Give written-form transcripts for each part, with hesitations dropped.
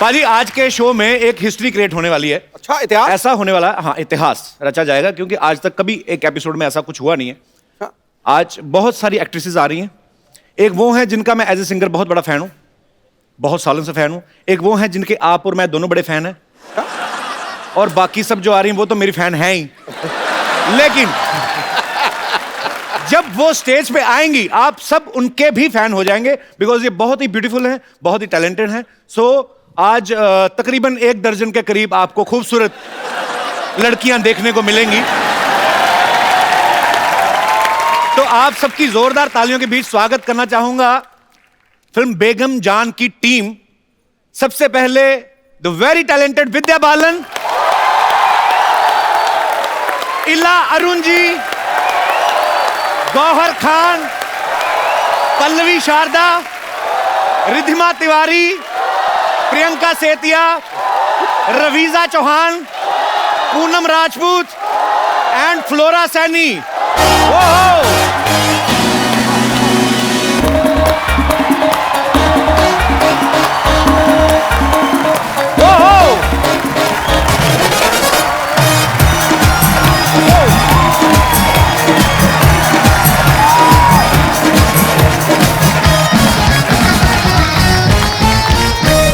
पाजी आज के शो में एक हिस्ट्री क्रिएट होने वाली है। अच्छा, इतिहास ऐसा होने वाला है, हाँ इतिहास रचा जाएगा, क्योंकि आज तक कभी एक एपिसोड में ऐसा कुछ हुआ नहीं है। आज बहुत सारी एक्ट्रेसेस आ रही हैं। एक वो हैं जिनका मैं एज ए सिंगर बहुत बड़ा फैन हूं, बहुत सालों से फैन हूं। एक वो हैं जिनके आप और मैं दोनों बड़े फैन हैं, और बाकी सब जो आ रही हैं वो तो मेरी फैन हैं ही। लेकिन जब वो स्टेज पे आएंगी आप सब उनके भी फैन हो जाएंगे, बिकॉज ये बहुत ही ब्यूटीफुल हैं, बहुत ही टैलेंटेड हैं। सो आज तकरीबन 1 दर्जन के करीब आपको खूबसूरत लड़कियां देखने को मिलेंगी। तो आप सबकी जोरदार तालियों के बीच स्वागत करना चाहूंगा फिल्म बेगम जान की टीम। सबसे पहले the very talented Vidya Balan, इला अरुण जी, गौहर खान, पल्लवी शारदा, रिधिमा तिवारी, प्रियंका सेतिया, रवीजा चौहान, पूनम राजपूत एंड फ्लोरा सैनी।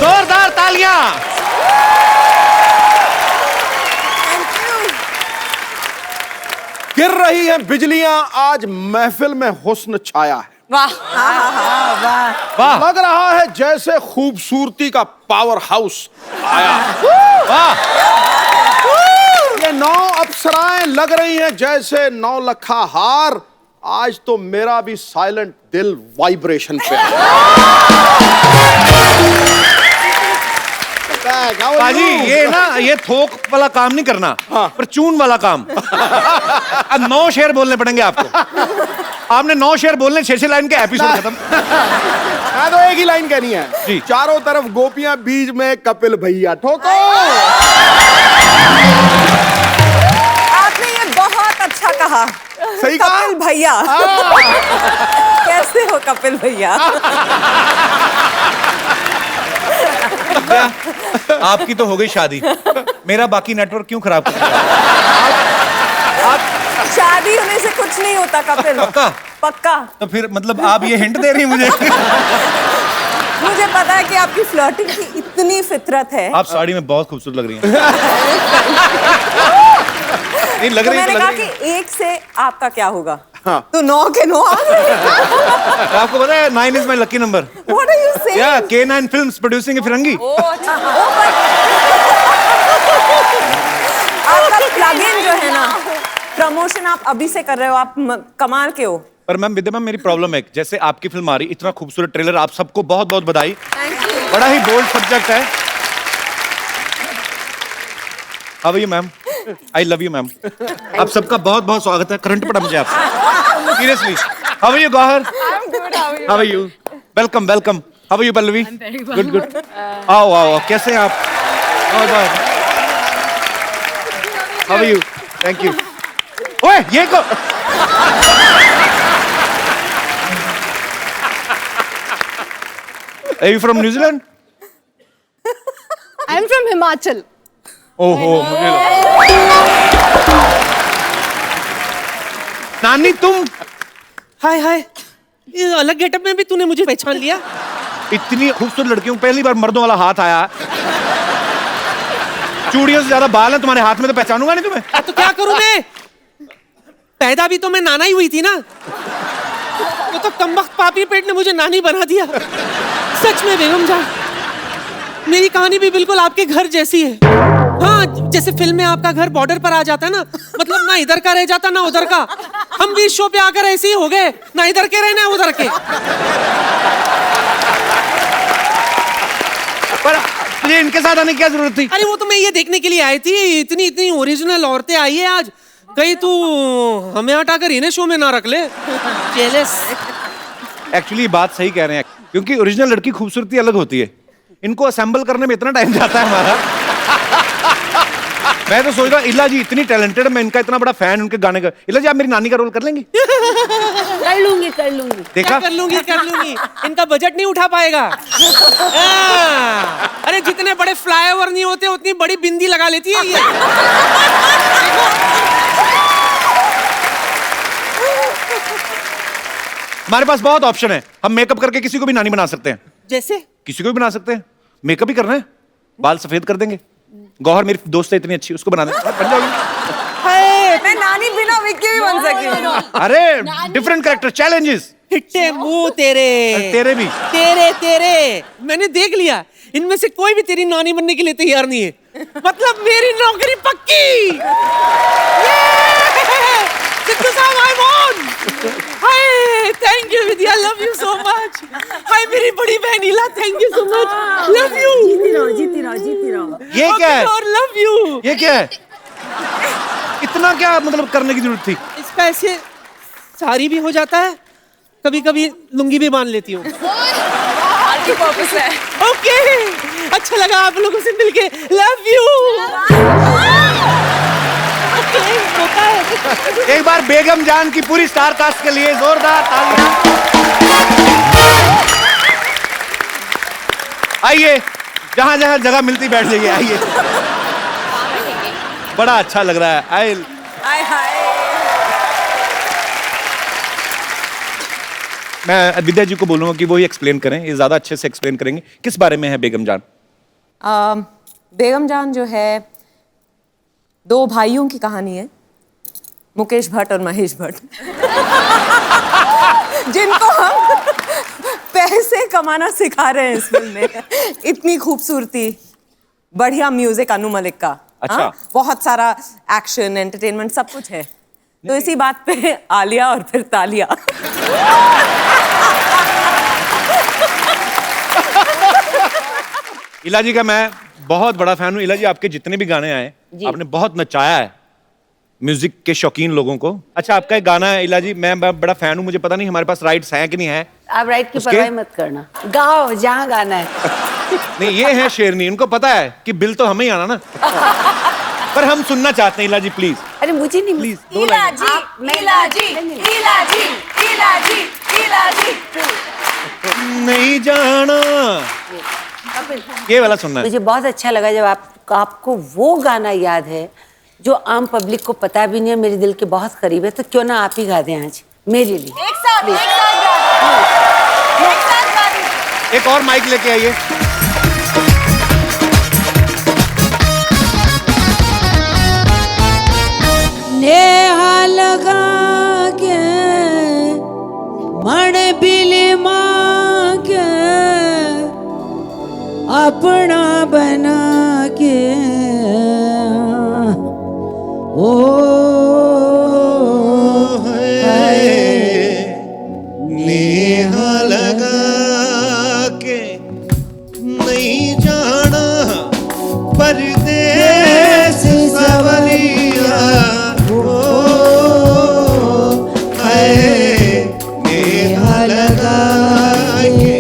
जोरदार तालियां। गिर रही हैं बिजलियां, आज महफिल में हुस्न छाया है। वाह वाह लग रहा है जैसे खूबसूरती का पावर हाउस आया। वाह। ये 9 अप्सराएं लग रही हैं जैसे 9 लखा हार। आज तो मेरा भी साइलेंट दिल वाइब्रेशन पे पाजी ये ना, ये थोक वाला काम नहीं करना, पर चून वाला काम। अब 9 शेर बोलने पड़ेंगे आपको। आपने 9 शेर बोलने, 6 लाइन के एपिसोड खत्म। मैं तो एक ही लाइन कहनी है जी। चारों तरफ गोपियां, बीच में कपिल भैया। ठोको। आपने ये बहुत अच्छा कहा। सही कहा? कपिल भैया। कैसे हो कपिल भैया? आपकी तो हो गई शादी, मेरा बाकी नेटवर्क क्यों खराब कर रहा है? शादी होने से कुछ नहीं होता कपिल। पक्का? पक्का। तो फिर मतलब आप ये हिंट दे रही हैं मुझे? मुझे पता है कि आपकी फ्लर्टिंग की इतनी फितरत है। आप साड़ी में बहुत खूबसूरत लग रही हैं। नहीं लग तो रही, मैंने लग कहा रही कि 1 से आपका क्या होगा? हाँ। तो 9 के 9 आ गए। आपको पता है 9 is my lucky number. What are you saying? Yeah, K9 Films producing a फिरंगी। आपका प्लग-इन जो है ना, प्रमोशन आप अभी से कर रहे हो, आप कमाल के हो। पर मैम विद्या मैम, मेरी प्रॉब्लम है, जैसे आपकी फिल्म आ रही, इतना खूबसूरत ट्रेलर, आप सबको बहुत बहुत बधाई। बड़ा ही बोल्ड सब्जेक्ट है। How are you ma'am? I love you ma'am. आप सबका बहुत बहुत स्वागत है। करंट पड़ा मुझे आपसे, seriously. How are you Gauahar? How are you? Welcome welcome. How are you Pallavi? Good good. आओ आओ, कैसे हैं आप? How are you? Thank you. ओए ये को Are you from New Zealand? I'm from Himachal. ओहो, मुझे नानी तुम हाय हाय, ये अलग गेटअप में भी तूने मुझे पहचान लिया? इतनी खूबसूरत लड़कियों पहली बार मर्दों वाला हाथ आया। चूड़ियों से ज्यादा बाल हैं तुम्हारे हाथ में, तो पहचानूंगा नहीं तुम्हें। तो क्या करूं मैं? पैदा भी तो मैं नाना ही हुई थी ना। वो तो कमबख्त पापी पेट ने मुझे नानी बना दिया। सच में बेगम जान, मेरी कहानी भी बिल्कुल आपके घर जैसी है। हाँ, जैसे फिल्म में आपका घर बॉर्डर पर आ जाता है ना, मतलब ना इधर का रह जाता ना उधर का। हम भी इस शो पे आकर ऐसे ही हो गए, ना इधर के रहे ना उधर के। पर तुझे इनके साथ आने की क्या जरूरत थी? अरे वो तो मैं ये देखने के लिए आई थी, इतनी इतनी ओरिजिनल औरतें आई है आज। कहीं तू हमें हटाकर इन्हें शो में ना रख ले। जेलस। एक्चुअली बात सही कह रहे हैं, क्योंकि ओरिजिनल लड़की खूबसूरती अलग होती है। इनको असेंबल करने में इतना टाइम जाता है हमारा। मैं तो सोच रहा इला जी इतनी टैलेंटेड, मैं इनका इतना बड़ा फैन उनके गाने का। इला जी आप मेरी नानी का रोल कर लेंगी? कर लूंगी देखा? क्या कर लूंगी इनका बजट नहीं उठा पाएगा। अरे जितने बड़े फ्लाईओवर नहीं होते उतनी बड़ी बिंदी लगा लेती है ये। हमारे पास बहुत ऑप्शन है, हम मेकअप करके किसी को भी नानी बना सकते हैं। जैसे किसी को भी बना सकते हैं, मेकअप ही करना है, बाल सफेद कर देंगे। गौहर मेरी दोस्त है इतनी अच्छी, उसको बना देंगे, बन जाओगी। मैं नानी बिना विग के भी बन सकती हूँ। अरे डिफरेंट कैरेक्टर, चैलेंजेस। हिट्टे मुंह तेरे भी तेरे मैंने देख लिया, इनमें से कोई भी तेरी नानी बनने के लिए तैयार नहीं है। मतलब मेरी नौकरी पक्की। सिद्धू साहब I won. Hi thank you Vidya, love you so much. Hi मेरी बड़ी बहन Ila, thank you so much, love you. जीती रहो। ये क्या है? और लव यू। ये क्या है? इतना क्या मतलब करने की जरूरत थी? इसका ऐसे सारी भी हो जाता है, कभी कभी लुंगी भी बांध लेती हूँ। पर्पस है। ओके अच्छा लगा आप लोगों से मिलके, लव यू। होता है। एक बार बेगम जान की पूरी स्टार कास्ट के लिए जोरदार तालियां। आइए, जहां जहां जगह मिलती बैठ जाइए, आइए। बड़ा अच्छा लग रहा है। हाय मैं विद्या जी को बोलूंगा कि वो ही एक्सप्लेन करें, ये ज्यादा अच्छे से एक्सप्लेन करेंगे। किस बारे में है बेगम जान? बेगम जान जो है दो भाइयों की कहानी है, मुकेश भट्ट और महेश भट्ट, जिनको हम पैसे कमाना सिखा रहे हैं इस फिल्म में। इतनी खूबसूरती, बढ़िया म्यूजिक अनु मलिक का। अच्छा। बहुत सारा एक्शन, एंटरटेनमेंट, सब कुछ है। तो इसी बात पे आलिया और फिर तालिया। इला जी का मैं बहुत बड़ा फैन हूँ। इला जी आपके जितने भी गाने आए आपने बहुत नचाया है म्यूजिक के शौकीन लोगों को। अच्छा आपका एक गाना है इला जी, मैं बड़ा फैन हूँ, मुझे पता नहीं हमारे पास राइट्स हैं कि नहीं है। आप राइट की उसके? परवाह मत करना, गाओ जहाँ गाना है। नहीं ये है शेरनी, उनको पता है कि बिल तो हमें ही आना ना। पर हम सुनना चाहते हैं इला जी, प्लीज अरे मुझे नहीं, प्लीज। नहीं जाना, ये वाला सुनना है। मुझे बहुत अच्छा लगा जब आपको वो गाना याद है जो आम पब्लिक को पता भी नहीं है, मेरे दिल के बहुत करीब है। तो क्यों ना आप ही गा दें आज मेरे लिए। एक और माइक लेके आइए। नेहा लगा के मन बिल के अपना बना के ओ नेहा लगा के नहीं जाना परदेस सवरिया, नेहा लगा के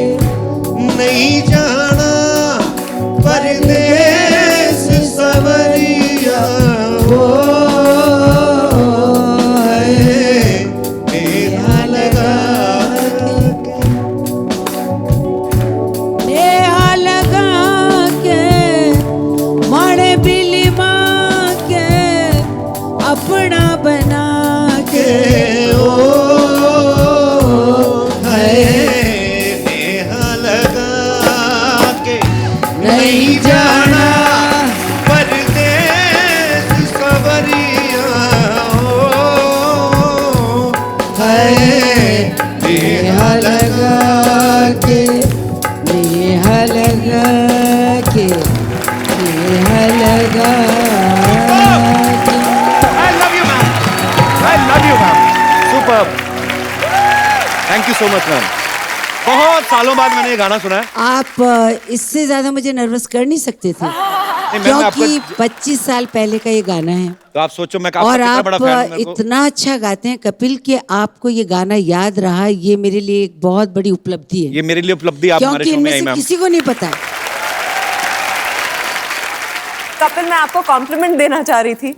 नहीं जाना परदेस सवरिया, नेहा लगा नेहा लगा के मन बिल के अपना बना के नेहा लगा के नहीं जाना परदेस सवरिया, नेहा लगा के नेहा लगा के नेहा लगा I love you ma'am, I love you ma'am, super, thank you so much ma'am. बहुत सालों बाद मैंने ये गाना सुना है। आप इससे ज्यादा मुझे नर्वस कर नहीं सकते थे, नहीं, मैम, आपका क्योंकि 25 साल पहले का ये गाना है तो आप सोचो मैं आपका और कितना आप बड़ा फैन हूं। मेरे को इतना अच्छा गाते हैं कपिल कि आपको ये गाना याद रहा, ये मेरे लिए एक बहुत बड़ी उपलब्धि है, ये मेरे लिए उपलब्धि आप हमारे क्योंकि शो में इनमें आई से मैम। किसी को नहीं पता है। कपिल, मैं आपको कॉम्प्लीमेंट देना चाह रही थी।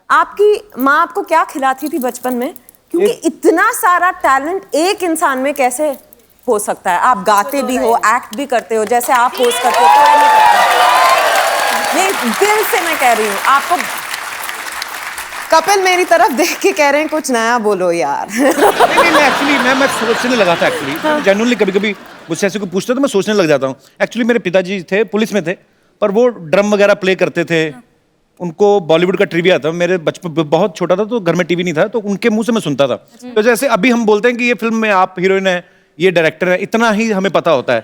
आपकी माँ आपको क्या खिलाती थी बचपन में? क्योंकि इतना सारा टैलेंट एक इंसान में कैसे हो सकता है? आप गाते भी हो, एक्ट भी करते हो, जैसे आप होस्ट करते हो, कोई नहीं करता। नहीं, दिल से मैं कह रही हूँ आपको। कपिल मेरी तरफ देख के कह रहे हैं कुछ नया बोलो यार। नहीं, मैं एक्चुअली मैं सोचने लगा था एक्चुअली। जेन्युइनली कभी कभी मुझसे ऐसे कोई पूछता तो मैं सोचने लग जाता हूँ। एक्चुअली मेरे पिताजी थे, पुलिस में थे, पर वो ड्रम वगैरह प्ले करते थे। उनको बॉलीवुड का ट्रिविया था। मेरे बचपन बहुत छोटा था तो घर में टीवी नहीं था, तो उनके मुंह से मैं सुनता था। तो जैसे अभी हम बोलते हैं कि ये फिल्म में आप हीरोइन है, ये डायरेक्टर है, इतना ही हमें पता होता है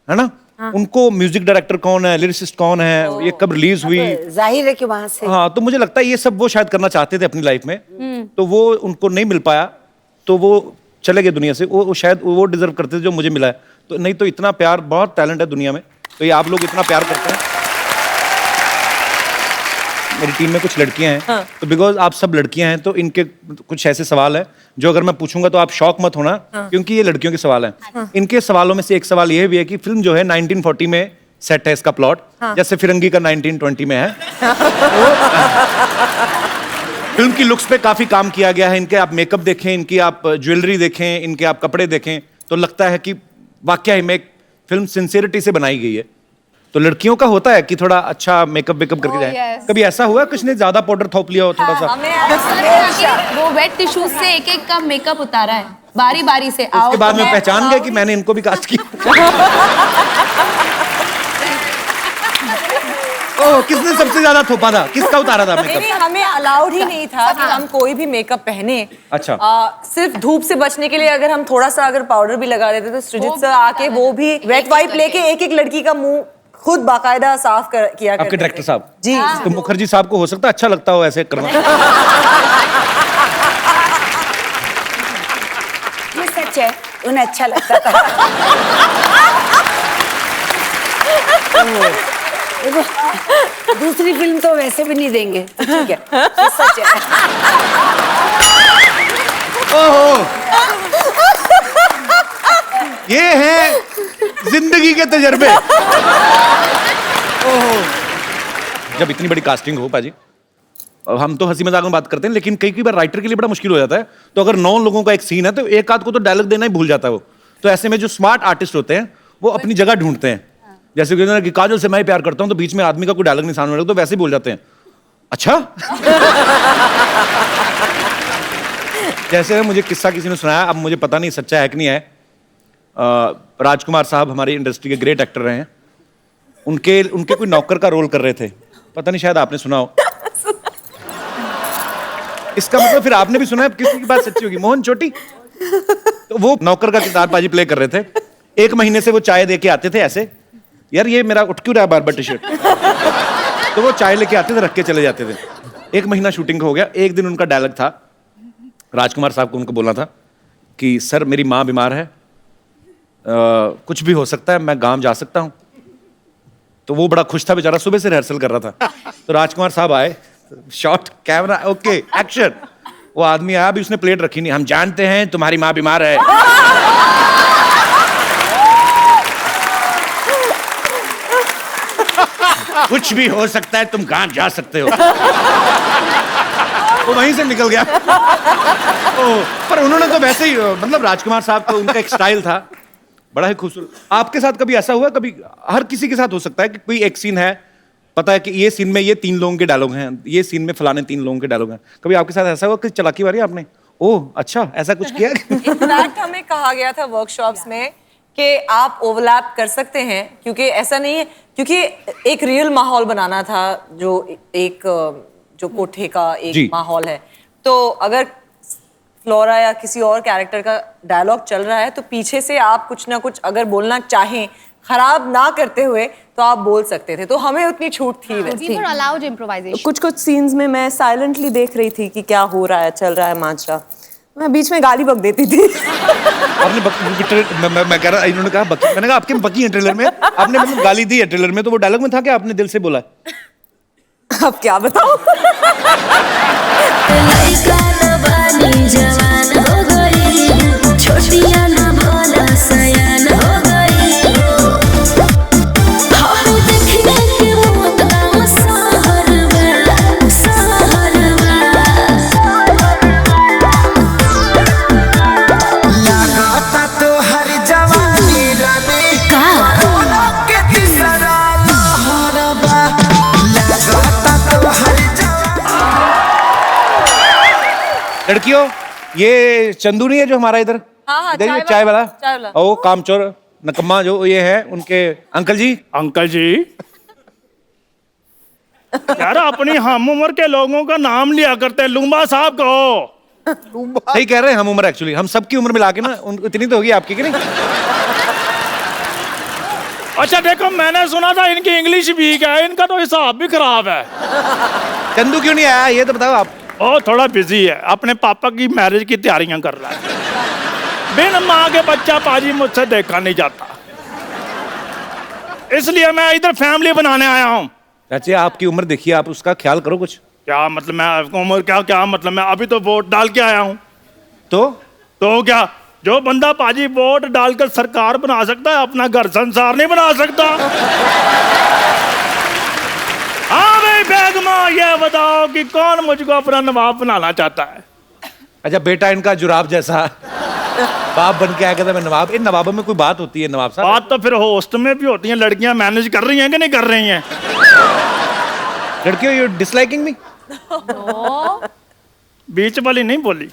ना? उनको म्यूजिक डायरेक्टर कौन है, लिरिसिस्ट कौन है, ये कब रिलीज हुई, जाहिर है कि वहां से। हाँ, तो मुझे लगता है ये सब वो शायद करना चाहते थे अपनी लाइफ में, तो वो उनको नहीं मिल पाया, तो वो चले गए दुनिया से। वो शायद वो डिजर्व करते थे जो मुझे मिला है। तो नहीं तो इतना प्यार, बहुत टैलेंट है दुनिया में, तो ये आप लोग इतना प्यार करते हैं। मेरी टीम में कुछ लड़कियां हैं, तो बिकॉज आप सब लड़कियां हैं तो इनके कुछ ऐसे सवाल हैं जो अगर मैं पूछूंगा तो आप शॉक मत होना, क्योंकि ये लड़कियों के सवाल हैं। इनके सवालों में से एक सवाल ये भी है कि फिल्म जो है 1940 में सेट है, इसका प्लॉट जैसे फिरंगी का 1920 में है। फिल्म की लुक्स पे काफी काम किया गया है। इनके आप मेकअप देखें, इनकी आप ज्वेलरी देखें, इनके आप कपड़े देखें, तो लगता है कि वाकई में एक फिल्म सिंसियरिटी से बनाई गई है। तो लड़कियों का होता है कि थोड़ा अच्छा मेकअप वेकअप करके जाए। कभी ऐसा हुआ कुछ ने ज्यादा पाउडर थोप लिया हो थोड़ा सा? वो वेट टिश्यूज से एक एक का मेकअप उतारा है बारी बारी से। उसके बाद में पहचान गए कि मैंने इनको भी कास्ट किया। ओह, किसने सबसे ज्यादा थोपा था, किसका उतारा था मेकअप? नहीं, हमें अलाउड ही नहीं था कि हम कोई भी मेकअप पहने। अच्छा। सिर्फ धूप से बचने के लिए अगर हम थोड़ा सा अगर पाउडर भी लगा देते तो सृजित सर आके वो भी वेट वाइप लेके एक एक लड़की का मुंह खुद बाकायदा साफ किया करते आपके डायरेक्टर साहब जी। तो मुखर्जी साहब को हो सकता है अच्छा लगता हो ऐसे करना। ये सच है, उन्हें अच्छा लगता था। देखो, दूसरी फिल्म तो वैसे भी नहीं देंगे, तो ठीक है, ये सच है। ओहो, ये है जिंदगी के तजर्बे। ओहो, जब इतनी बड़ी कास्टिंग हो पाजी, हम तो हंसी मजाक में बात करते हैं, लेकिन कई बार राइटर के लिए बड़ा मुश्किल हो जाता है। तो अगर 9 लोगों का एक सीन है तो एक आध को तो डायलॉग देना ही भूल जाता है वो। तो ऐसे में जो स्मार्ट आर्टिस्ट होते हैं वो अपनी जगह ढूंढते हैं। जैसे कि काजल से मैं प्यार करता हूं, तो बीच में आदमी का कोई डायलॉग नहीं सामने तो वैसे ही बोल जाते हैं, अच्छा। जैसे मुझे किस्सा किसी ने सुनाया, अब मुझे पता नहीं सच्चा है कि नहीं है। राजकुमार साहब हमारी इंडस्ट्री के ग्रेट एक्टर रहे हैं। उनके कोई नौकर का रोल कर रहे थे, पता नहीं शायद आपने सुना हो। इसका मतलब फिर आपने भी सुना है, किसी की बात सच्ची होगी। मोहन चोटी, तो वो नौकर का किरदार पाजी प्ले कर रहे थे। 1 महीने से वो चाय दे के आते थे ऐसे, यार ये मेरा उठ क्यों रहा है बार-बार टी शर्ट। तो वो चाय लेके आते थे, रख के चले जाते थे। 1 महीना शूटिंग हो गया। एक दिन उनका डायलॉग था, राजकुमार साहब को उनको बोलना था कि सर मेरी माँ बीमार है, कुछ भी हो सकता है, मैं गांव जा सकता हूँ। तो वो बड़ा खुश था बेचारा, सुबह से रिहर्सल कर रहा था। तो राजकुमार साहब आए, शॉट, कैमरा, ओके, एक्शन। वो आदमी आया, अभी उसने प्लेट रखी नहीं। हम जानते हैं तुम्हारी माँ बीमार है। कुछ भी हो सकता है, तुम गांव जा सकते हो। वो वहीं से निकल गया। पर उन्होंने तो वैसे ही, मतलब राजकुमार साहब को उनका एक स्टाइल था, बड़ा ही खूबसूरत। आपके साथ कभी ऐसा हुआ? कभी हर किसी के साथ हो सकता है कि कोई एक सीन है, पता है कि ये सीन में ये 3 लोगों के डायलॉग हैं, ये सीन में फलाने 3 लोगों के डायलॉग हैं। कभी आपके साथ ऐसा हुआ कि चलाकी मारी आपने? ओह अच्छा, ऐसा कुछ किया? इनफैक्ट हमें कहा गया था वर्कशॉप्स में कि आप ओवरलैप कर सकते हैं, क्योंकि ऐसा नहीं है, क्योंकि एक रियल माहौल बनाना था, जो कोठे का एक माहौल है। तो अगर फ्लोरा या किसी और कैरेक्टर का डायलॉग चल रहा है तो पीछे से आप कुछ ना कुछ अगर बोलना चाहें, खराब ना करते हुए, तो आप बोल सकते थे। तो हमें उतनी छूट थी वैसे। Allowed improvisation. कुछ सीन्स में मैं साइलेंटली देख रही थी कि क्या हो रहा है, चल रहा है माजरा। मैं बीच में गाली बक देती थी। आपने मैं कह रहा, इन्होंने कहा बकी, मैंने कहा आपके बकी है ट्रेलर में, आपने मतलब गाली दी है ट्रेलर में, तो वो डायलॉग में था कि आपने दिल से बोला? अब क्या बताऊं? लड़कियों, ये चंदू नहीं है जो हमारा इधर? हाँ, इधर ये चाय वाला। चाय वाला। ओ कामचोर नकम्मा जो ये है, उनके अंकल जी। अंकल जी, यार अपनी हम उम्र के लोगों का नाम लिया करते हैं, लुम्बा साहब कहो। सही कह रहे हैं, हम उम्र एक्चुअली हम सबकी उम्र मिला के ना इतनी तो होगी आपकी कि नहीं? अच्छा देखो, मैंने सुना था इनकी इंग्लिश वीक है, इनका तो हिसाब भी खराब है। चंदू क्यों नहीं आया ये तो बताओ आप। ओ थोड़ा बिजी है, अपने पापा की मैरिज की तैयारियां कर रहा है। बिन माँ के बच्चा पाजी मुझसे देखा नहीं जाता, इसलिए मैं इधर फैमिली बनाने आया हूँ। चाची आपकी उम्र देखिए, आप उसका ख्याल करो कुछ। क्या मतलब मैं उम्र क्या मतलब मैं अभी तो वोट डाल के आया हूँ। तो क्या, जो बंदा पाजी वोट डालकर सरकार बना सकता है, अपना घर संसार नहीं बना सकता। हाँ भाई बेगमा, ये बताओ कि कौन मुझको अपना नवाब बनाना चाहता है? अच्छा बेटा इनका जुराब जैसा बाप बन के आया, कहता मैं नवाब। इन नवाबों में कोई बात होती है नवाब साहब? बात तो फिर होस्ट में भी होती है, लड़कियां मैनेज कर रही हैं कि नहीं कर रही हैं? लड़कियों यू डिसलाइकिंग मी? बीच वाली नहीं बोली।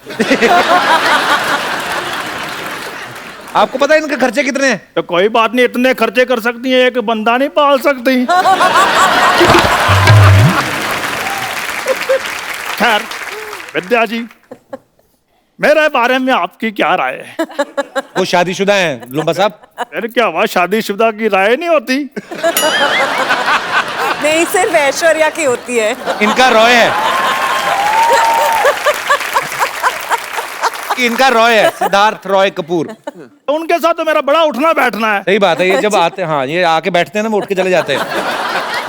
आपको पता है इनके खर्चे कितने हैं? तो कोई बात नहीं, इतने खर्चे कर सकती है, एक बंदा नहीं पाल सकती। खैर विद्या जी, मेरे बारे में आपकी क्या राय है? वो शादीशुदा हैं लुम्बा साहब। फिर क्या हुआ, शादीशुदा की राय नहीं होती? नहीं, सिर्फ ऐश्वर्या की होती है। इनका रॉय है, इनका रॉय है, सिद्धार्थ रॉय कपूर। तो उनके साथ तो मेरा बड़ा उठना बैठना है। सही बात है, ये जब आते हाँ ये आके बैठते हैं ना, वो उठ के चले जाते हैं।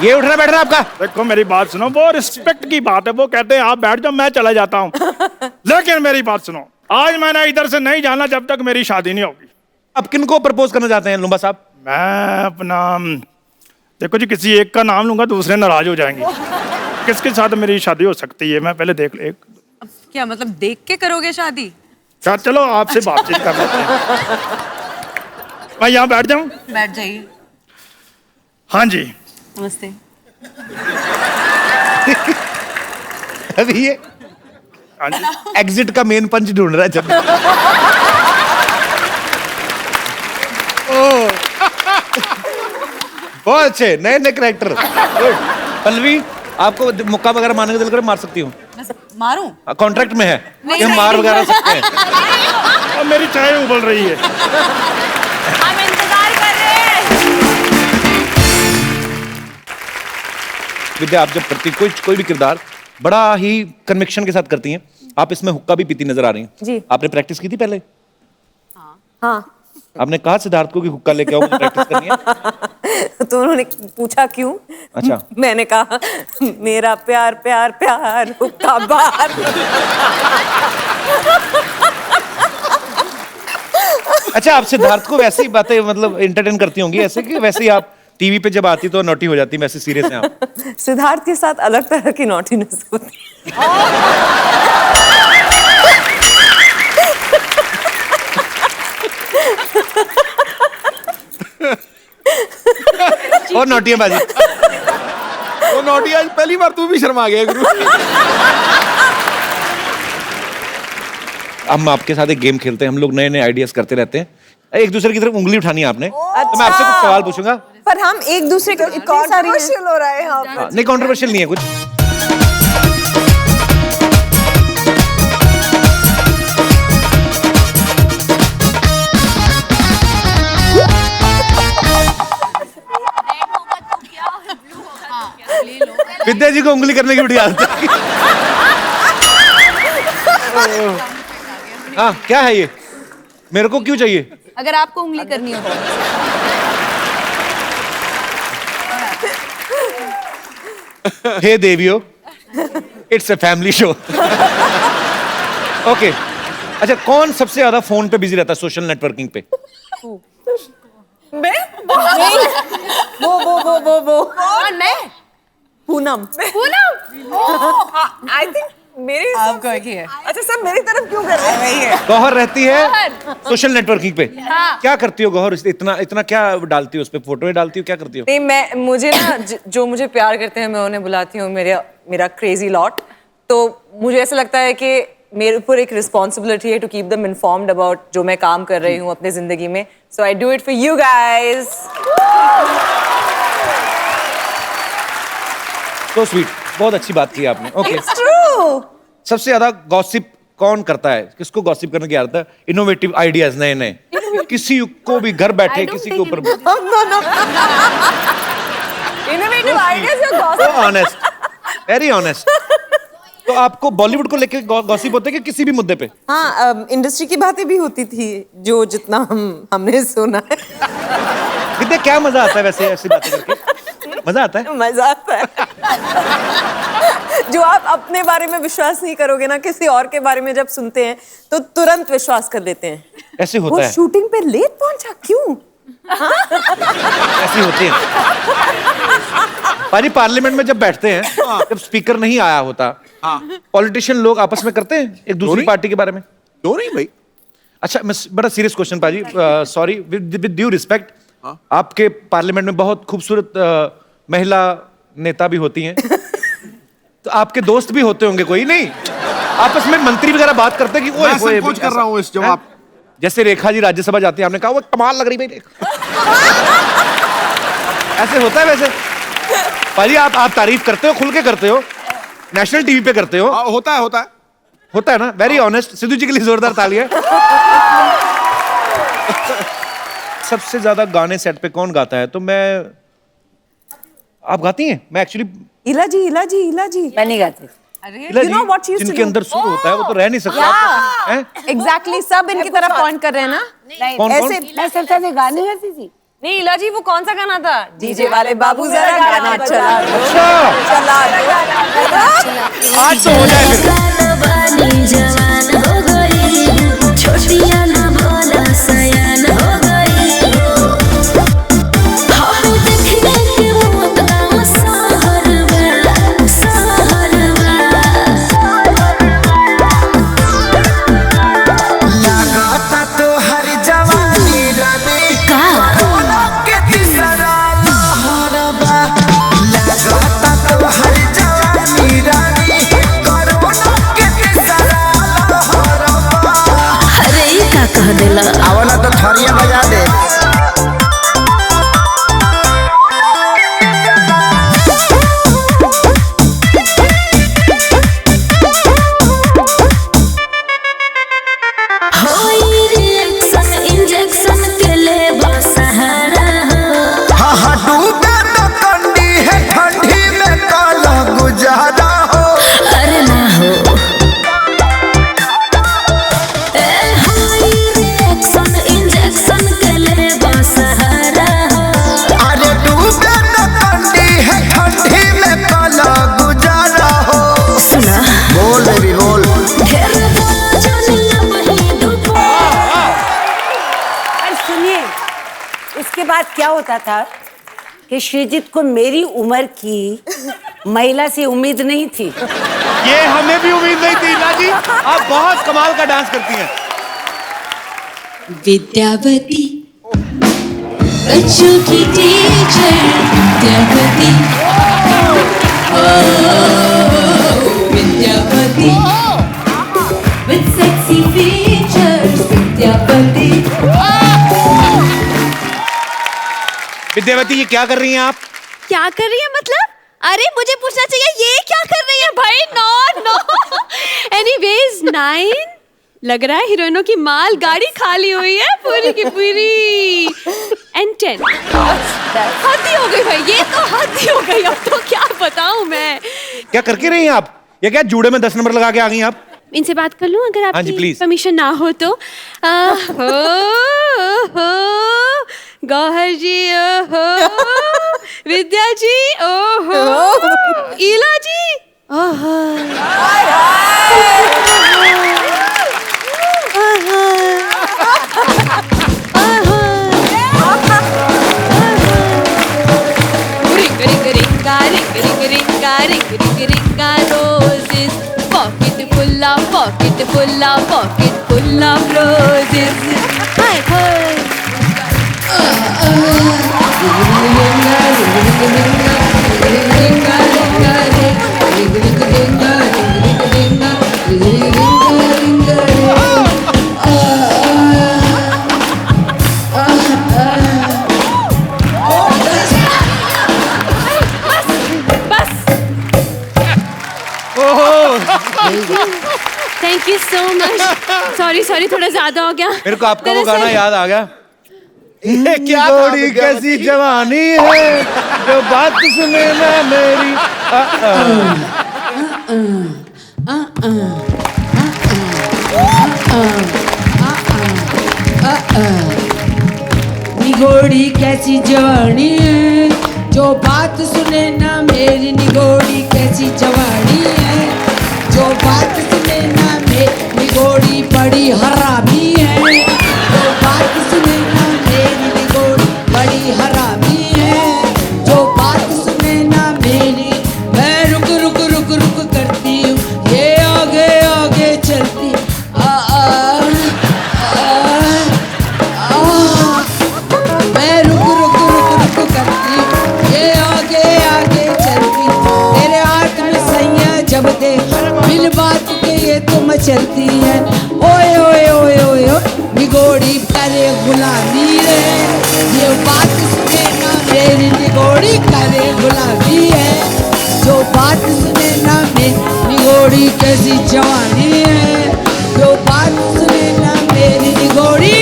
ये उठना बैठना आपका। देखो मेरी बात सुनो, वो रिस्पेक्ट की बात है, वो कहते हैं आप बैठ जाओ मैं चला जाता हूँ। लेकिन मेरी बात सुनो, आज मैंने इधर से नहीं जाना जब तक मेरी शादी नहीं होगी। अब किनको प्रपोज करना चाहते हैं लुम्बा साहब? मैं अपना, देखो जी, किसी एक का नाम लूंगा दूसरे नाराज हो जाएंगे। किसके साथ मेरी शादी हो सकती है, मैं पहले देख ले। क्या मतलब देख के करोगे शादी? क्या, चलो आपसे बातचीत कर लेते हैं। मैं यहाँ बैठ जाऊँ? बैठ जाइए। हाँ जी। नमस्ते। अभी ये हाँ जी। एग्जिट का मेन पंच ढूंढ रहा है जब। बहुत अच्छे नए नए कैरेक्टर। पल्लवी, आपको मुक्का वगैरह मारने का दिल करे मार सकती हूँ? बस मारूं? कॉन्ट्रैक्ट में है कि हम मार वगैरह सकते हैं। अब मेरी चाय उबल रही है। हम इंतजार कर रहे हैं। विद्या, आप जब करती कोई भी किरदार बड़ा ही कन्विक्शन के साथ करती हैं। आप इसमें हुक्का भी पीती नजर आ रही हैं। जी। आपने प्रैक्टिस की थी पहले? हाँ। आपने कहा सिद्धार्थ को कि हुक्का लेके आओ, मुझे प्रैक्टिस करनी है? तो उन्होंने पूछा क्यों? अच्छा। मैंने कहा मेरा प्यार प्यार प्यार हुक्का बार। अच्छा, आप सिद्धार्थ को वैसे ही बातें मतलब एंटरटेन करती होंगी ऐसे, कि वैसे ही आप टीवी पे जब आती तो नॉटी हो जाती, वैसे सीरियस हैं आप? सिद्धार्थ के साथ अलग तरह की नॉटीनेस होती है। और नौटियाबाजी। वो नोटी आज पहली बार तू भी शर्मा गया गुरु। हम आपके साथ एक गेम खेलते हैं, हम लोग नए नए आइडियाज करते रहते हैं। एक दूसरे की तरफ उंगली उठानी है आपने। तो मैं आपसे कुछ सवाल पूछूंगा। पर हम एक दूसरे को कंट्रोवर्शियल हो रहा है यहाँ पे। हाँ, नहीं कंट्रोवर्शियल नहीं है कुछ। विद्या जी को उंगली करने की बड़ी आदत है। हाँ, क्या है ये? मेरे को क्यों चाहिए? अगर आपको उंगली करनी हो तो। हे देवियो, it's a family show. Okay, अच्छा कौन सबसे ज्यादा फोन पे बिजी रहता है सोशल नेटवर्किंग पे? मैं? वो कौन? मैं? पूनम। आई थिंक मेरे आपको एक ही है। अच्छा सब मेरी तरफ क्यों कर रहे हैं? गौहर रहती है सोशल नेटवर्किंग पे। हाँ। क्या करती हो गौहर? इतना इतना क्या डालती हो उस पे? फोटो डालती हो, क्या करती हो? नहीं, मैं मुझे ना जो मुझे प्यार करते हैं मैं उन्हें बुलाती हूँ मेरा क्रेजी लॉट। तो मुझे ऐसा लगता है कि मेरे ऊपर एक रिस्पॉन्सिबिलिटी है to keep them informed about जो मैं काम कर रही हूँ अपने जिंदगी में. So I do it for you guys. तो स्वीट, बहुत अच्छी बात की आपने. Okay, it's true. सबसे ज्यादा गॉसिप कौन करता है? किसको गॉसिप करने की आदत है? इनोवेटिव आइडियाज नए नए, किसी को भी घर बैठे किसी के ऊपर. इनोवेटिव आइडियाज और गॉसिप. Honest, very honest. तो आपको बॉलीवुड को लेके गॉसिप होते हैं कि किसी भी मुद्दे पे? हाँ, इंडस्ट्री की बातें भी होती थी जो जितना हमने सुना है. विद्या, क्या मजा आता है वैसे ऐसी बातें करके? मजा आता है? मजा आता है. जो आप अपने बारे में विश्वास नहीं करोगे ना, किसी और के बारे में जब सुनते हैं तो तुरंत विश्वास कर लेते हैं. ऐसे वो होता है, शूटिंग पे लेट पहुंचा क्यों? ऐसे होते हैं. पाजी, पार्लियामेंट में जब बैठते हैं, जब स्पीकर नहीं आया होता, पॉलिटिशियन लोग आपस में करते हैं एक दूसरी पार्टी के बारे में? क्यों नहीं भाई? अच्छा, मैं बड़ा सीरियस क्वेश्चन पाजी, सॉरी, विद ड्यू रिस्पेक्ट, आपके पार्लियामेंट में बहुत खूबसूरत महिला नेता भी होती हैं. तो आपके दोस्त भी होते होंगे कोई? नहीं, आपस में मंत्री वगैरह बात करते हैं कि मैं संकोच कर रहा हूँ इस जवाब. जैसे रेखा जी राज्यसभा जाती है, आपने कहा वो कमाल लग रही भाई रेखा. ऐसे होता है वैसे? पाजी, आप तारीफ करते हो, खुल के करते हो, नेशनल टीवी पे करते हो. होता है होता है ना? Very honest. सिद्धू जी के लिए जोरदार तालियां. सबसे ज्यादा गाने सेट पे कौन गाता है? तो आप गाती हैं? मैं एक्चुअली इला जी. मैं नहीं गाती. You know what she used to जिनके do? अंदर सुर होता है वो तो रह नहीं सकता. हैं? Exactly, सब इनकी तरफ पॉइंट कर रहे हैं ना. कौन ऐसे मैं सबसे से गाने गाती थी. नहीं. इला जी, वो कौन सा गाना था? डीजे वाले बाबू जरा गाना चला दो. अच्छा, चला दो. आज तो हो जाए फिर. आवला तो थरिया बजा दे. इसके बाद क्या होता था कि श्रीजीत को मेरी उम्र की महिला से उम्मीद नहीं थी. ये हमें भी उम्मीद नहीं थी. इला जी, आप बहुत कमाल का डांस करती हैं. विद्यावती, बच्चों की teacher Vidyavati. Vidyavati, with sexy features Vidyavati. Vidyavati, ये क्या कर रही हैं आप? क्या कर रही है मतलब? अरे मुझे पूछना चाहिए ये क्या कर रही है भाई. नो. एनीवेज 9 लग रहा है हीरोइनों की माल गाड़ी खाली हुई है पूरी की पूरी. एंड 10 हद ही हो गई भाई. ये तो हद ही हो गई. अब तो क्या बताऊं मैं. क्या करके रही हैं आप? ये क्या जूड़े में 10 नंबर लगा के आ गई आप? इनसे बात कर लूं अगर हाँ जी, आपकी please. परमिशन ना हो तो. गौहर जी, ओहो. विद्या जी, ओहो. इला जी, ओहो. Ringa roses, pocket full of roses. Hi, hi. Thank you so much. Sorry थोड़ा ज्यादा हो गया। मेरे को आपका वो दरअसल- गाना याद आ गया। ये क्या था थोड़ी विद्या कैसी जवानी है जो बात सुने ना मेरी। निगोड़ी कैसी जवानी है जो बात सुने ना मेरी, निगोड़ी कैसी जवानी है जो बात सुने ना मेरी, निगोड़ी बड़ी हरामी है जो बात सुने ना मेरी, निगोड़ी बड़ी हरामी है जो बात सुने ना मेरी। मैं रुक रुक रुक रुक करती हूँ, ये आगे आगे चलती मैं रुक रुक रुक रुक करती ये आगे आगे चलती। तेरे हाथ में सैया जब दे बिन बात के ये तो मचलती है। ओए ओए ओए ओए ओए निगोड़ी करे गुलामी रे, ये बात सुने ना मेरी, निगोड़ी करे गुलामी है जो बात सुने ना मेरी, निगोड़ी कैसी जवानी है जो बात सुने ना मेरी, निगोड़ी।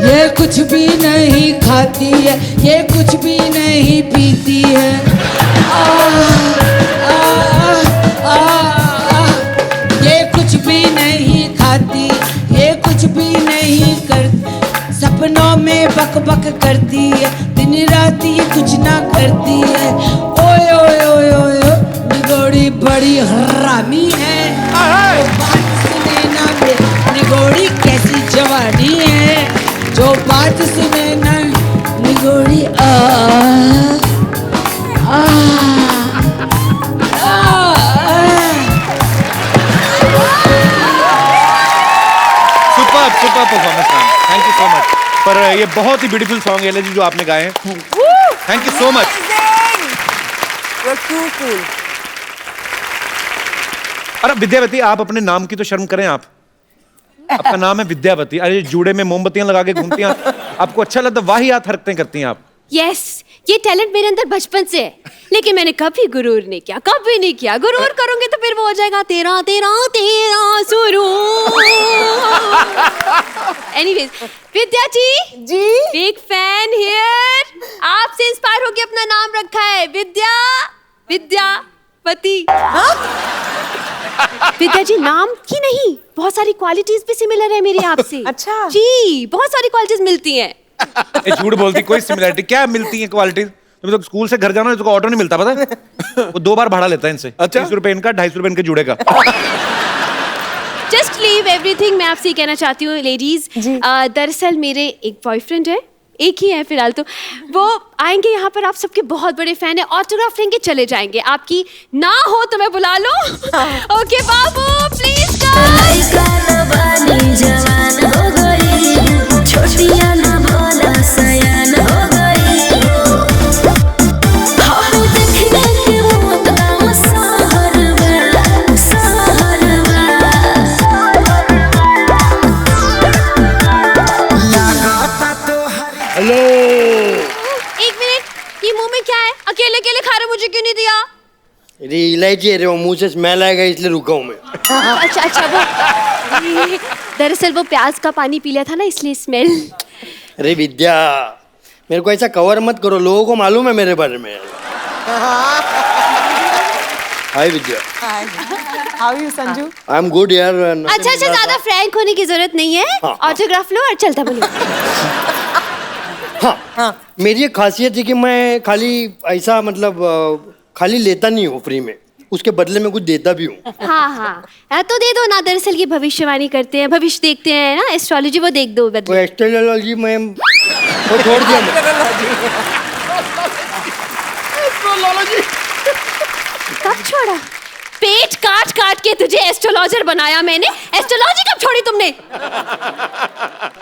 ये कुछ भी नहीं खाती है, ये कुछ भी नहीं पीती है। ये कुछ भी नहीं खाती, ये कुछ भी नहीं करती, सपनों में बक बक करती है, दिन रात ये कुछ ना करती है। ओए ओए ओए ओए ओए निगोड़ी बड़ी हरामी है, बात सुने ना मेरी, निगोड़ी कैसी जवानी है जो बात सुने ना निगोड़ी। Super performance ma'am, thank you so much. पर ये बहुत ही ब्यूटीफुल सॉन्ग है जी जो आपने गाए हैं। Thank you so much. अरे विद्यावती, आप अपने नाम की तो शर्म करें। आपका नाम है विद्यावती, अरे जूड़े में मोमबत्तियां लगा के घूमती हैं, आपको अच्छा लगता? वाहियात हरकतें करती हैं आप। यस, ये टैलेंट मेरे अंदर बचपन से है, लेकिन मैंने कभी गुरूर नहीं किया, कभी नहीं किया। गुरूर करूंगी तो फिर वो हो जाएगा तेरा तेरा तेरा सुरूर। Anyways, Vidya ji big fan here. आपसे इंस्पायर होके अपना नाम रखा है विद्यावती। विद्या जी नाम की नहीं, बहुत सारी क्वालिटीज भी सिमिलर है मेरी आपसे। अच्छा जी, बहुत सारी क्वालिटीज मिलती हैं। झूठ बोलती, कोई सिमिलरिटी क्या मिलती है क्वालिटी? तुम्हें तो स्कूल से घर जाना है तो ऑटो नहीं मिलता, पता है? वो 2 बार भाड़ा लेता है इनसे। अच्छा? 30 रुपए इनका, 250 रुपए इनके जूड़े का। Just leave everything. मैं आपसे कहना चाहती हूँ लेडीज, दरअसल मेरे एक बॉयफ्रेंड है, एक ही है फिलहाल, तो वो आएंगे यहाँ पर, आप सबके बहुत बड़े फैन है, ऑटोग्राफ लेंगे चले जाएंगे। आपकी ना हो तो मैं बुला लूं? ओके बाबू प्लीज हेलो, एक मिनट, ये मुंह में क्या है? अकेले अकेले खा रहे, मुझे क्यों नहीं दिया? अरे इलायची है रे, वो मुंह से स्मेल आएगा इसलिए रुका हूँ मैं। अच्छा वो दरअसल वो प्याज का पानी पी लिया था ना, इसलिए स्मेल। अरे विद्या, मेरे को ऐसा कवर मत करो, लोगों को मालूम है मेरे बारे में। Hi Vidya. How you Sanju? I am good यार। अच्छा, ज्यादा फ्रैंक होने की जरूरत नहीं है। ऑटोग्राफ लो और चलता बोलो। हाँ, मेरी एक खासियत है कि मैं खाली ऐसा मतलब खाली लेता नहीं हूँ फ्री में, उसके बदले में कुछ देता भी हूँ। हाँ, तो दे दो ना। दरअसल ये भविष्यवाणी करते हैं, भविष्य देखते हैं ना, एस्ट्रोलॉजी, वो देख दो वो बदले। एस्ट्रोलॉजी में वो छोड़ दिया मैं। कब छोड़ा? पेट काट काट के तुझे एस्ट्रोलॉजर बनाया मैंने, एस्ट्रोलॉजी कब छोड़ी तुमने?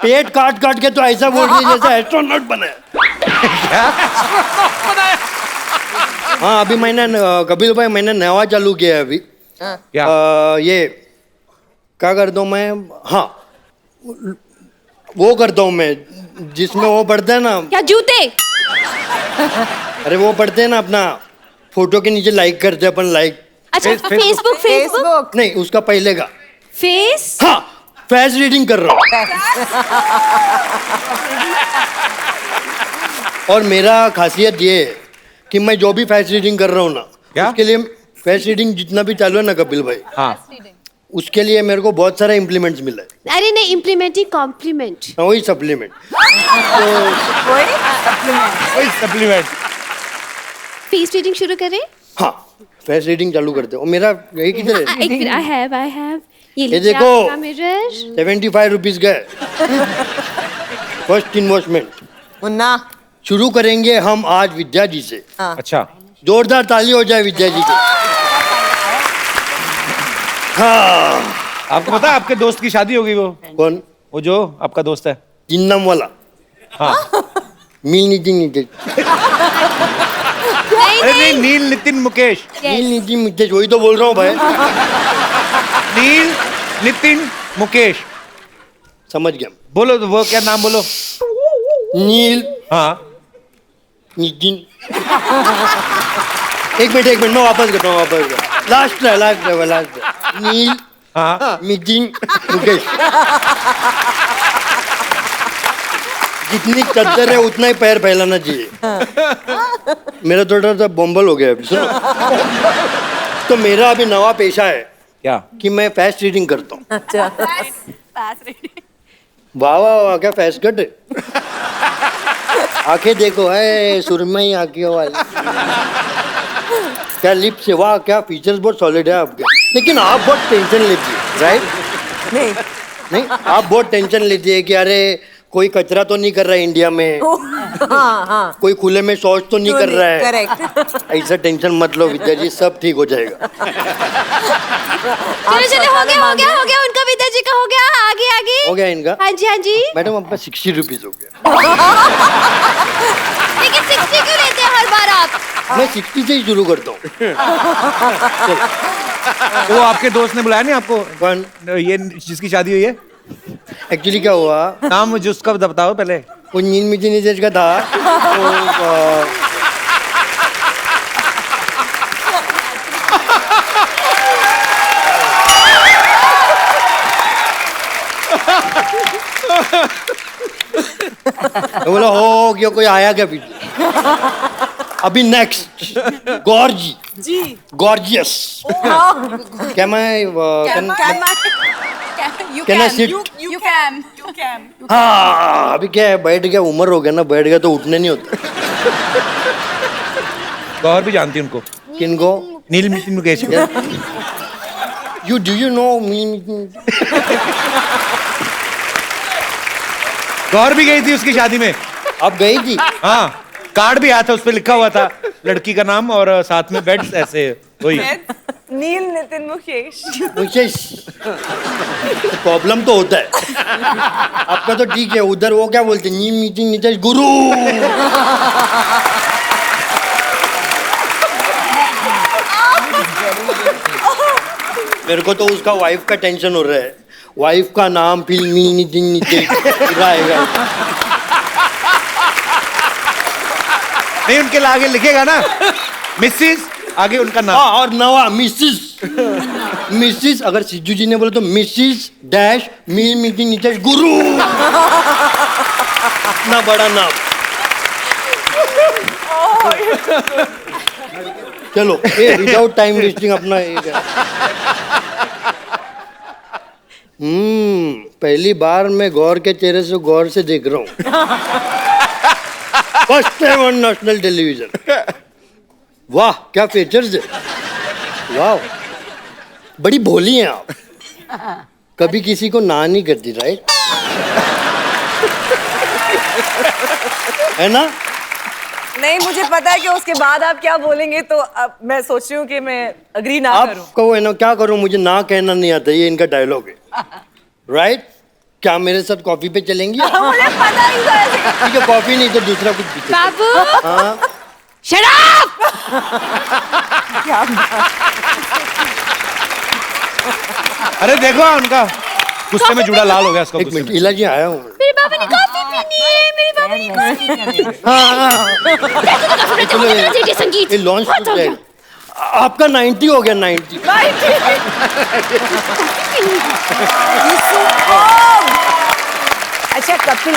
पेट काट काट के तो ऐसा बोल रही जैसा एस्ट्रोनॉट बना। हाँ, अभी मैंने कपिल भाई मैंने नया चालू किया है अभी। क्या? ये क्या कर दूं मैं? हाँ, वो करता हूँ मैं, जिसमें वो पढ़ते हैं ना, क्या जूते? अरे वो पढ़ते हैं ना अपना, फोटो के नीचे लाइक करते हैं अपन, लाइक। अच्छा फेसबुक नहीं, उसका पहले का फेस। हाँ, फेस रीडिंग कर रहा हूँ। और मेरा खासियत ये है कि मैं जो भी फेस रीडिंग कर रहा हूँ ना, उसके लिए फेस रीडिंग जितना भी चालू है ना कपिल भाई, हाँ, उसके लिए मेरे को बहुत सारा इम्प्लीमेंट्स मिला है। अरे नहीं, इम्प्लीमेंट ही कॉम्प्लीमेंट। वही सप्लीमेंट। वही सप्लीमेंट। फेस रीडिंग शुरू करें? हाँ, फेस रीडिंग चालू करते हो। मेरा यही किधर है? एक मिनट, आई हैव ये देखो, मिरर 75 रुपीज गए फर्स्ट इन्वेस्टमेंट। मुन्ना शुरू करेंगे हम आज विद्या जी से। अच्छा, जोरदार ताली हो जाए विद्या जी की। हाँ, आपको पता है आपके दोस्त की शादी होगी? वो कौन? वो जो आपका दोस्त है, जिन्नम वाला। हाँ। मील नितिन अरे नहीं, नील नितिन मुकेश। नील नितिन मुकेश, वही तो बोल रहा हूँ भाई। नील नितिन मुकेश, समझ गया। बोलो तो, वो क्या नाम बोलो? नील, हाँ, नितिन। एक मिनट मैं वापस करता हूँ, लास्ट नील, हाँ, नितिन मुकेश। जितनी चद्दर है उतना ही पैर फैलाना चाहिए। मेरा थोड़ा सा बम्बल हो गया अभी, सुनो। तो मेरा अभी नवा पेशा है क्या कि मैं फेस रीडिंग करता हूँ। अच्छा, वाह वाह वाह, क्या फेस कट है। आंखें देखो, है सुरमई आंखों वाली। क्या लिप्स है, वाह क्या फीचर्स, बहुत सॉलिड है आपके। लेकिन आप बहुत टेंशन लेती है, राइट? नहीं, आप बहुत टेंशन लेती है कि अरे कोई कचरा तो नहीं कर रहा है इंडिया में, हाँ। कोई खुले में शौच तो नहीं कर रहा है। करेक्ट। ऐसा टेंशन मत लो विद्या जी, सब ठीक हो जाएगा। चलो हो गया उनका, विद्या जी का हो गया। आगे हो गया इनका? हाँ जी मैडम आपका 60 रुपीज हो गया। लेकिन 60 क्यों लेते हैं हर बार आप? मैं 60 से ही शुरू करता हूँ। वो आपके दोस्त ने बुलाया नहीं आपको? कौन? ये जिसकी शादी हुई है। एक्चुअली क्या हुआ, नाम मुझे उसका बताओ पहले। वो नील मिर्ची का था। तो बोला हो गया, कोई आया क्या पीछे? अभी नेक्स्ट गॉर्जियस। क्या मैं can I sit? You can. हाँ, अभी क्या है, बैठ गया, उम्र हो गया ना, बैठ गया तो उठने नहीं होता। गौर भी जानती उनको। किनको? नील Nitin Mukesh. You know me? गौर भी गई थी उसकी शादी में। अब गई थी? हाँ, कार्ड भी आया था, उस पे लिखा हुआ था लड़की का नाम और साथ में बेड्स ऐसे वही। नील नितिन मुकेश। प्रॉब्लम तो होता है। आपका तो ठीक है, उधर वो क्या बोलते हैं, नील मीटिंग नीतीश गुरु। मेरे को तो उसका वाइफ का टेंशन हो रहा है। वाइफ का नाम फिल्मी नितिन नीतीश रहेगा। नहीं, उनके आगे लिखेगा ना मिसिस, आगे उनका नाम। और नवा मिसिस अगर सिद्धू जी ने बोले तो मिसिस डैश मील मीटिंग नीतीश गुरु। इतना बड़ा नाम। चलो विदाउट टाइम वेस्टिंग अपना पहली बार मैं गौर के चेहरे से गौर से देख रहा हूँ। First time on national television. वाह क्या फीचर्स है, वाह बड़ी भोली हैं आप। कभी किसी को ना नहीं करती, राइट? है ना? नहीं, मुझे पता है कि उसके बाद आप क्या बोलेंगे, तो अब मैं सोच रही हूँ कि मैं अग्री ना करूं। आप कहो है ना, क्या करूं, मुझे ना कहना नहीं आता, ये इनका डायलॉग है, राइट? क्या मेरे साथ कॉफी पे चलेंगी? मुझे पता ही था। ठीक है, कॉफी नहीं तो दूसरा कुछ पीछे। बाबू हाँ शट अप। अरे देखो उनका गुस्से में जुड़ा लाल हो गया इसका। एक मिनट, इलाजी आया हूँ। मेरे पापा ने कॉफी पीनी है, मेरे पापा ने कॉफी पीनी है। संगीत ये लॉन्च बहुत हो गया। आपका 90 हो गया 90। अच्छा कपिल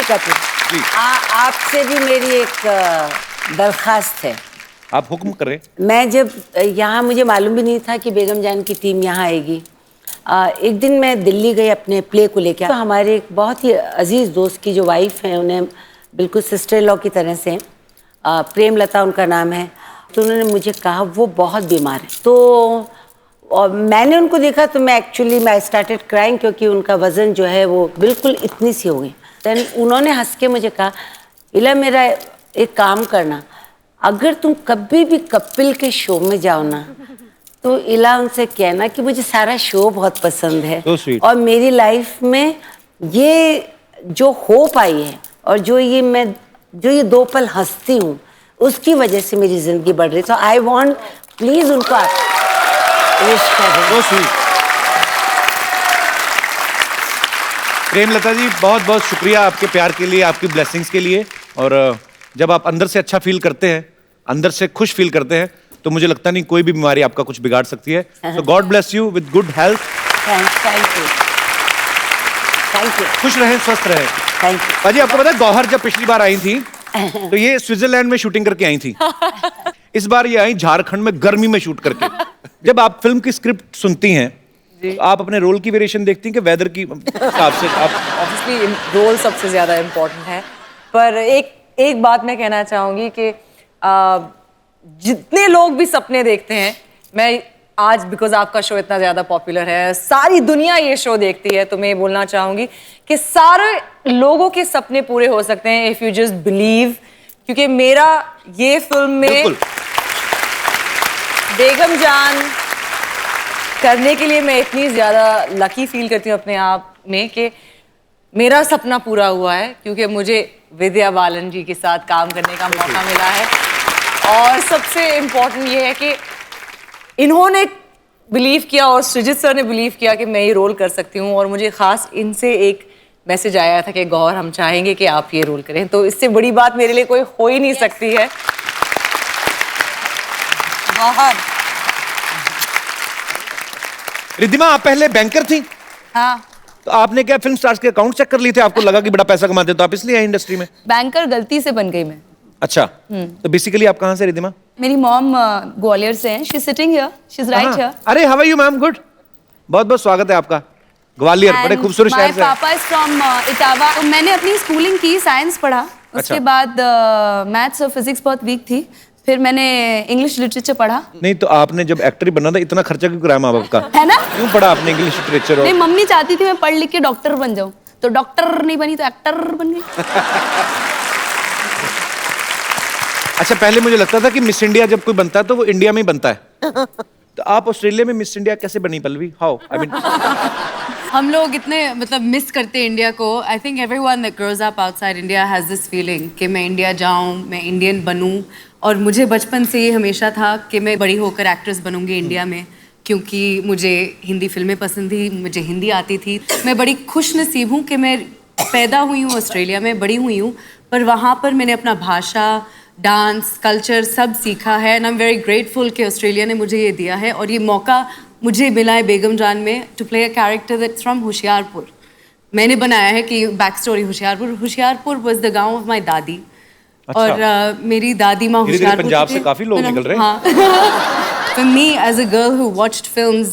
आपसे भी मेरी एक दरखास्त है। आप हुक्म करें। मैं जब यहाँ मुझे मालूम भी नहीं था कि बेगम जान की टीम यहाँ आएगी। एक दिन मैं दिल्ली गई अपने प्ले को लेकर, तो हमारे एक बहुत ही अजीज दोस्त की जो वाइफ है, उन्हें बिल्कुल सिस्टर लॉ की तरह से, प्रेमलता उनका नाम है, तो उन्होंने मुझे कहा वो बहुत बीमार है। तो और मैंने उनको देखा तो मैं स्टार्टेड क्राइंग, क्योंकि उनका वज़न जो है वो बिल्कुल इतनी सी हो गई। देन उन्होंने हंस के मुझे कहा, इला मेरा एक काम करना, अगर तुम कभी भी कपिल के शो में जाओ ना, तो इला उनसे कहना कि मुझे सारा शो बहुत पसंद है, और मेरी लाइफ में ये जो होप आई है और जो ये 2 पल हंसती हूँ, उसकी वजह से मेरी जिंदगी बढ़ रही है। तो आई वांट प्लीज उनको विश करें। प्रेमलता जी, बहुत बहुत शुक्रिया आपके प्यार के लिए, आपकी ब्लेसिंग्स के लिए। और जब आप अंदर से अच्छा फील करते हैं, अंदर से खुश फील करते हैं, तो मुझे लगता नहीं कोई भी बीमारी आपका कुछ बिगाड़ सकती है। तो God bless you with good health. Thank you. खुश रहें, स्वस्थ रहें। Thank you. बाजी, आपको पता है गौहर जब पिछली बार आई थी तो ये स्विट्जरलैंड में शूटिंग करके आई थी। इस बार ये आई झारखंड में गर्मी में शूट करके। जब आप फिल्म की स्क्रिप्ट सुनती हैं तो आप अपने रोल की वेरिएशन देखती हैं कि वेदर की हिसाब से? आप ऑब्वियसली रोल सबसे ज्यादा इम्पोर्टेंट है, पर एक बात मैं कहना चाहूंगी कि जितने लोग भी सपने देखते हैं, मैं आज बिकॉज आपका शो इतना ज्यादा पॉपुलर है, सारी दुनिया ये शो देखती है, तो मैं ये बोलना चाहूंगी कि सारे लोगों के सपने पूरे हो सकते हैं इफ यू जस्ट बिलीव। क्योंकि मेरा ये फिल्म में बेगम जान करने के लिए मैं इतनी ज्यादा लकी फील करती हूँ अपने आप में कि मेरा सपना पूरा हुआ है, क्योंकि मुझे विद्या बालन जी के साथ काम करने का मौका मिला है। और सबसे इम्पोर्टेंट ये है कि इन्होंने बिलीव किया और सृजित सर ने बिलीव किया कि मैं ये रोल कर सकती हूँ। और मुझे खास इनसे एक मैसेज आया था कि गौर, हम चाहेंगे कि आप ये रोल करें, तो इससे बड़ी बात मेरे लिए कोई हो ही नहीं सकती है। गौहर। रिद्धिमा, आप पहले बैंकर थी? हाँ। तो आपने क्या फिल्म स्टार्स के अकाउंट चेक कर लिए थे? आपको लगा कि बड़ा पैसा कमाते, तो आप इसलिए आए इंडस्ट्री में? बैंकर गलती से बन गई मैं। अच्छा, तो बेसिकली आप कहाँ से रिद्धिमा? मेरी मॉम ग्वालियर से हैं। She is sitting here, she is right here. अरे how are you ma'am? Good, बहुत बहुत स्वागत है आपका। ग्वालियर बड़े खूबसूरत शहर से। माय पापा इज फ्रॉम इटावा। तो मैंने अपनी स्कूलिंग की, साइंस पढ़ा, उसके बाद मैथ्स और फिजिक्स बहुत वीक थी, फिर मैंने इंग्लिश लिटरेचर पढ़ा। नहीं तो आपने जब एक्टर ही बनना था, इतना खर्चा क्यों कराया माँ बाप का? है ना? क्यों पढ़ा आपने इंग्लिश लिटरेचर? नहीं, मम्मी चाहती थी मैं पढ़ लिख के डॉक्टर बन जाऊं, तो डॉक्टर नहीं बनी तो एक्टर बन गई। अच्छा, पहले मुझे लगता था कि मिस इंडिया जब कोई बनता है तो वो इंडिया में ही बनता है। तो आप ऑस्ट्रेलिया में मिस इंडिया कैसे बनी पल्लवी? हाउ? आई मीन हम लोग इतने मतलब मिस करते हैं इंडिया को। I think everyone that grows up outside India has this feeling कि मैं इंडिया जाऊं, मैं इंडियन बनूं। और मुझे बचपन से ये हमेशा था कि मैं बड़ी होकर एक्ट्रेस बनूंगी इंडिया में, क्योंकि मुझे हिंदी फिल्में पसंद थी, मुझे हिंदी आती थी। मैं बड़ी खुश नसीब हूँ कि मैं पैदा हुई हूँ ऑस्ट्रेलिया में, बड़ी हुई हूँ, पर वहाँ पर मैंने अपना भाषा, डांस, कल्चर सब सीखा है। And I am very grateful कि ऑस्ट्रेलिया ने मुझे ये दिया है और ये मौका मुझे मिला है बेगम जान में to play a character that's from Hoshiarpur. मैंने बनाया है कि back story Hoshiarpur was the गांव ऑफ माय दादी। अच्छा। और मेरी दादी माँ होशियारपुर पंजाब से काफी लोग निकल रहे हैं। हाँ। For me as a girl who watched films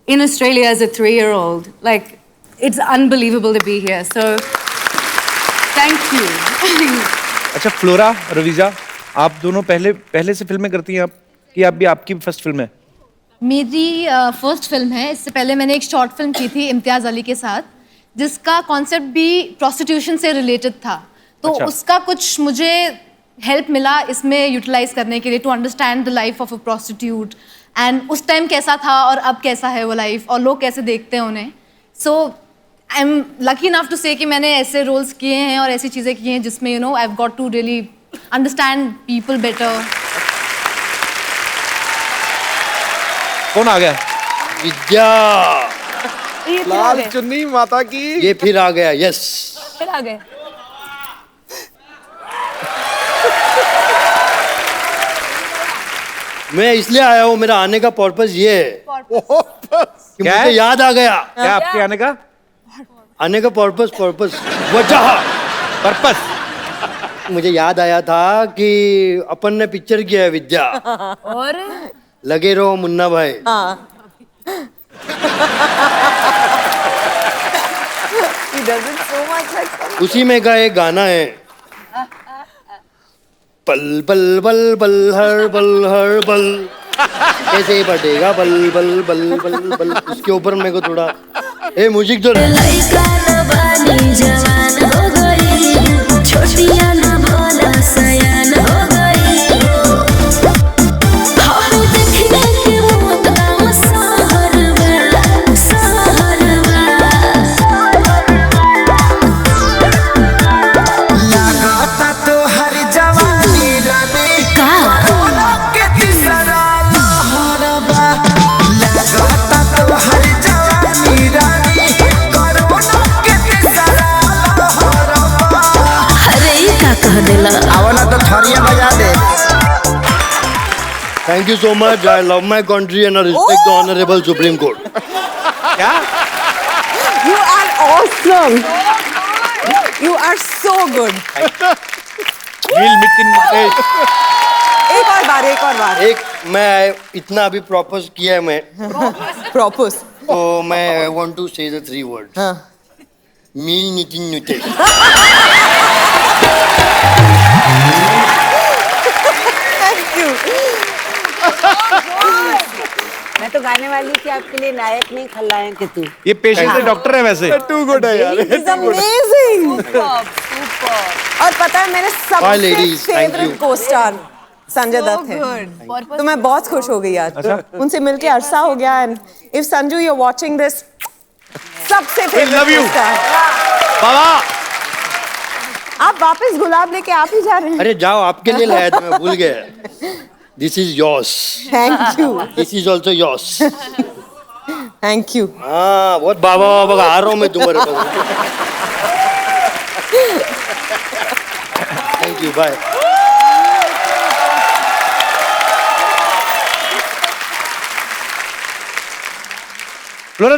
in Australia as a 3-year-old, like it's unbelievable to be here. So thank you. अच्छा, फ्लोरा, रवीजा, आप दोनों पहले से फिल्में करती हैं आप, कि आप भी आपकी फर्स्ट फिल्म है? मेरी फर्स्ट फिल्म है। इससे पहले मैंने एक शॉर्ट फिल्म की थी इम्तियाज़ अली के साथ, जिसका कॉन्सेप्ट भी प्रोस्टिट्यूशन से रिलेटेड था। तो अच्छा। उसका कुछ मुझे हेल्प मिला इसमें यूटिलाइज करने के लिए, to understand the life of a prostitute and उस टाइम कैसा था और अब कैसा है वो लाइफ और लोग कैसे देखते हैं उन्हें। So I am lucky enough to say कि मैंने ऐसे रोल्स किए हैं और ऐसी चीज़ें की हैं जिसमें you know I have got to really understand people better. कौन आ गया? विद्या। लाल चुन्नी माता की। ये फिर आ गया। यस, फिर आ गए। मैं इसलिए आया हूँ, मेरा आने का पर्पस ये है कि क्या मुझे है? याद आ गया। क्या आपके आने का आने का पर्पस वजह पर्पस? मुझे याद आया था कि अपन ने पिक्चर किया है विद्या, और लगे रहो मुन्ना भाई। He does it so much like that. उसी में का एक गाना है, पल पल बल बल हर बल कैसे बटेगा बल बल बल बल बल। उसके ऊपर मेरे को थोड़ा म्यूजिक जो छोटिया ना भोला सयान हो गई हम देखने के बहुत नाम सहरवा लगाता तो हर जवानी रानी का के तीसरा लहरवा। लगाता तो हर जवानी रानी कोरोना के तीसरा लहरवा। अरे ये क्या कह देला आवला तो थरिया बजा दे। Thank you so much. I love my country and respect the honourable supreme court. क्या? You are awesome. You are so good. एक और बार एक मैं इतना अभी प्रॉपोज किया है मैं Propose. तो मैं want to say the 3 words. मील नितिन नुते। Thank you. मैं तो गाने वाली थी आपके लिए, नायक नहीं खलनायक के तू। ये पेशेंट से डॉक्टर है वैसे। टू गुड है यार। It's amazing. और पता है मेरे Bye, सबसे ladies. Thank favourite you. Co-star Sanjay Dutt है। तो मैं बहुत खुश हो गई आज। उनसे मिलके अरसा हो गया। And if Sanju you are watching this, सबसे love favourite you. Co-star. Baba आप वापस गुलाब लेके आप ही जा रहे हैं। अरे जाओ, आपके लिए लाया था, मैं भूल गया। This is yours. Thank you. This is also yours. Thank you. हाँ बहुत बाबा बाबा आ रहा हूँ मैं तुम्हारे पास। Thank you, bye. फ्लोरा,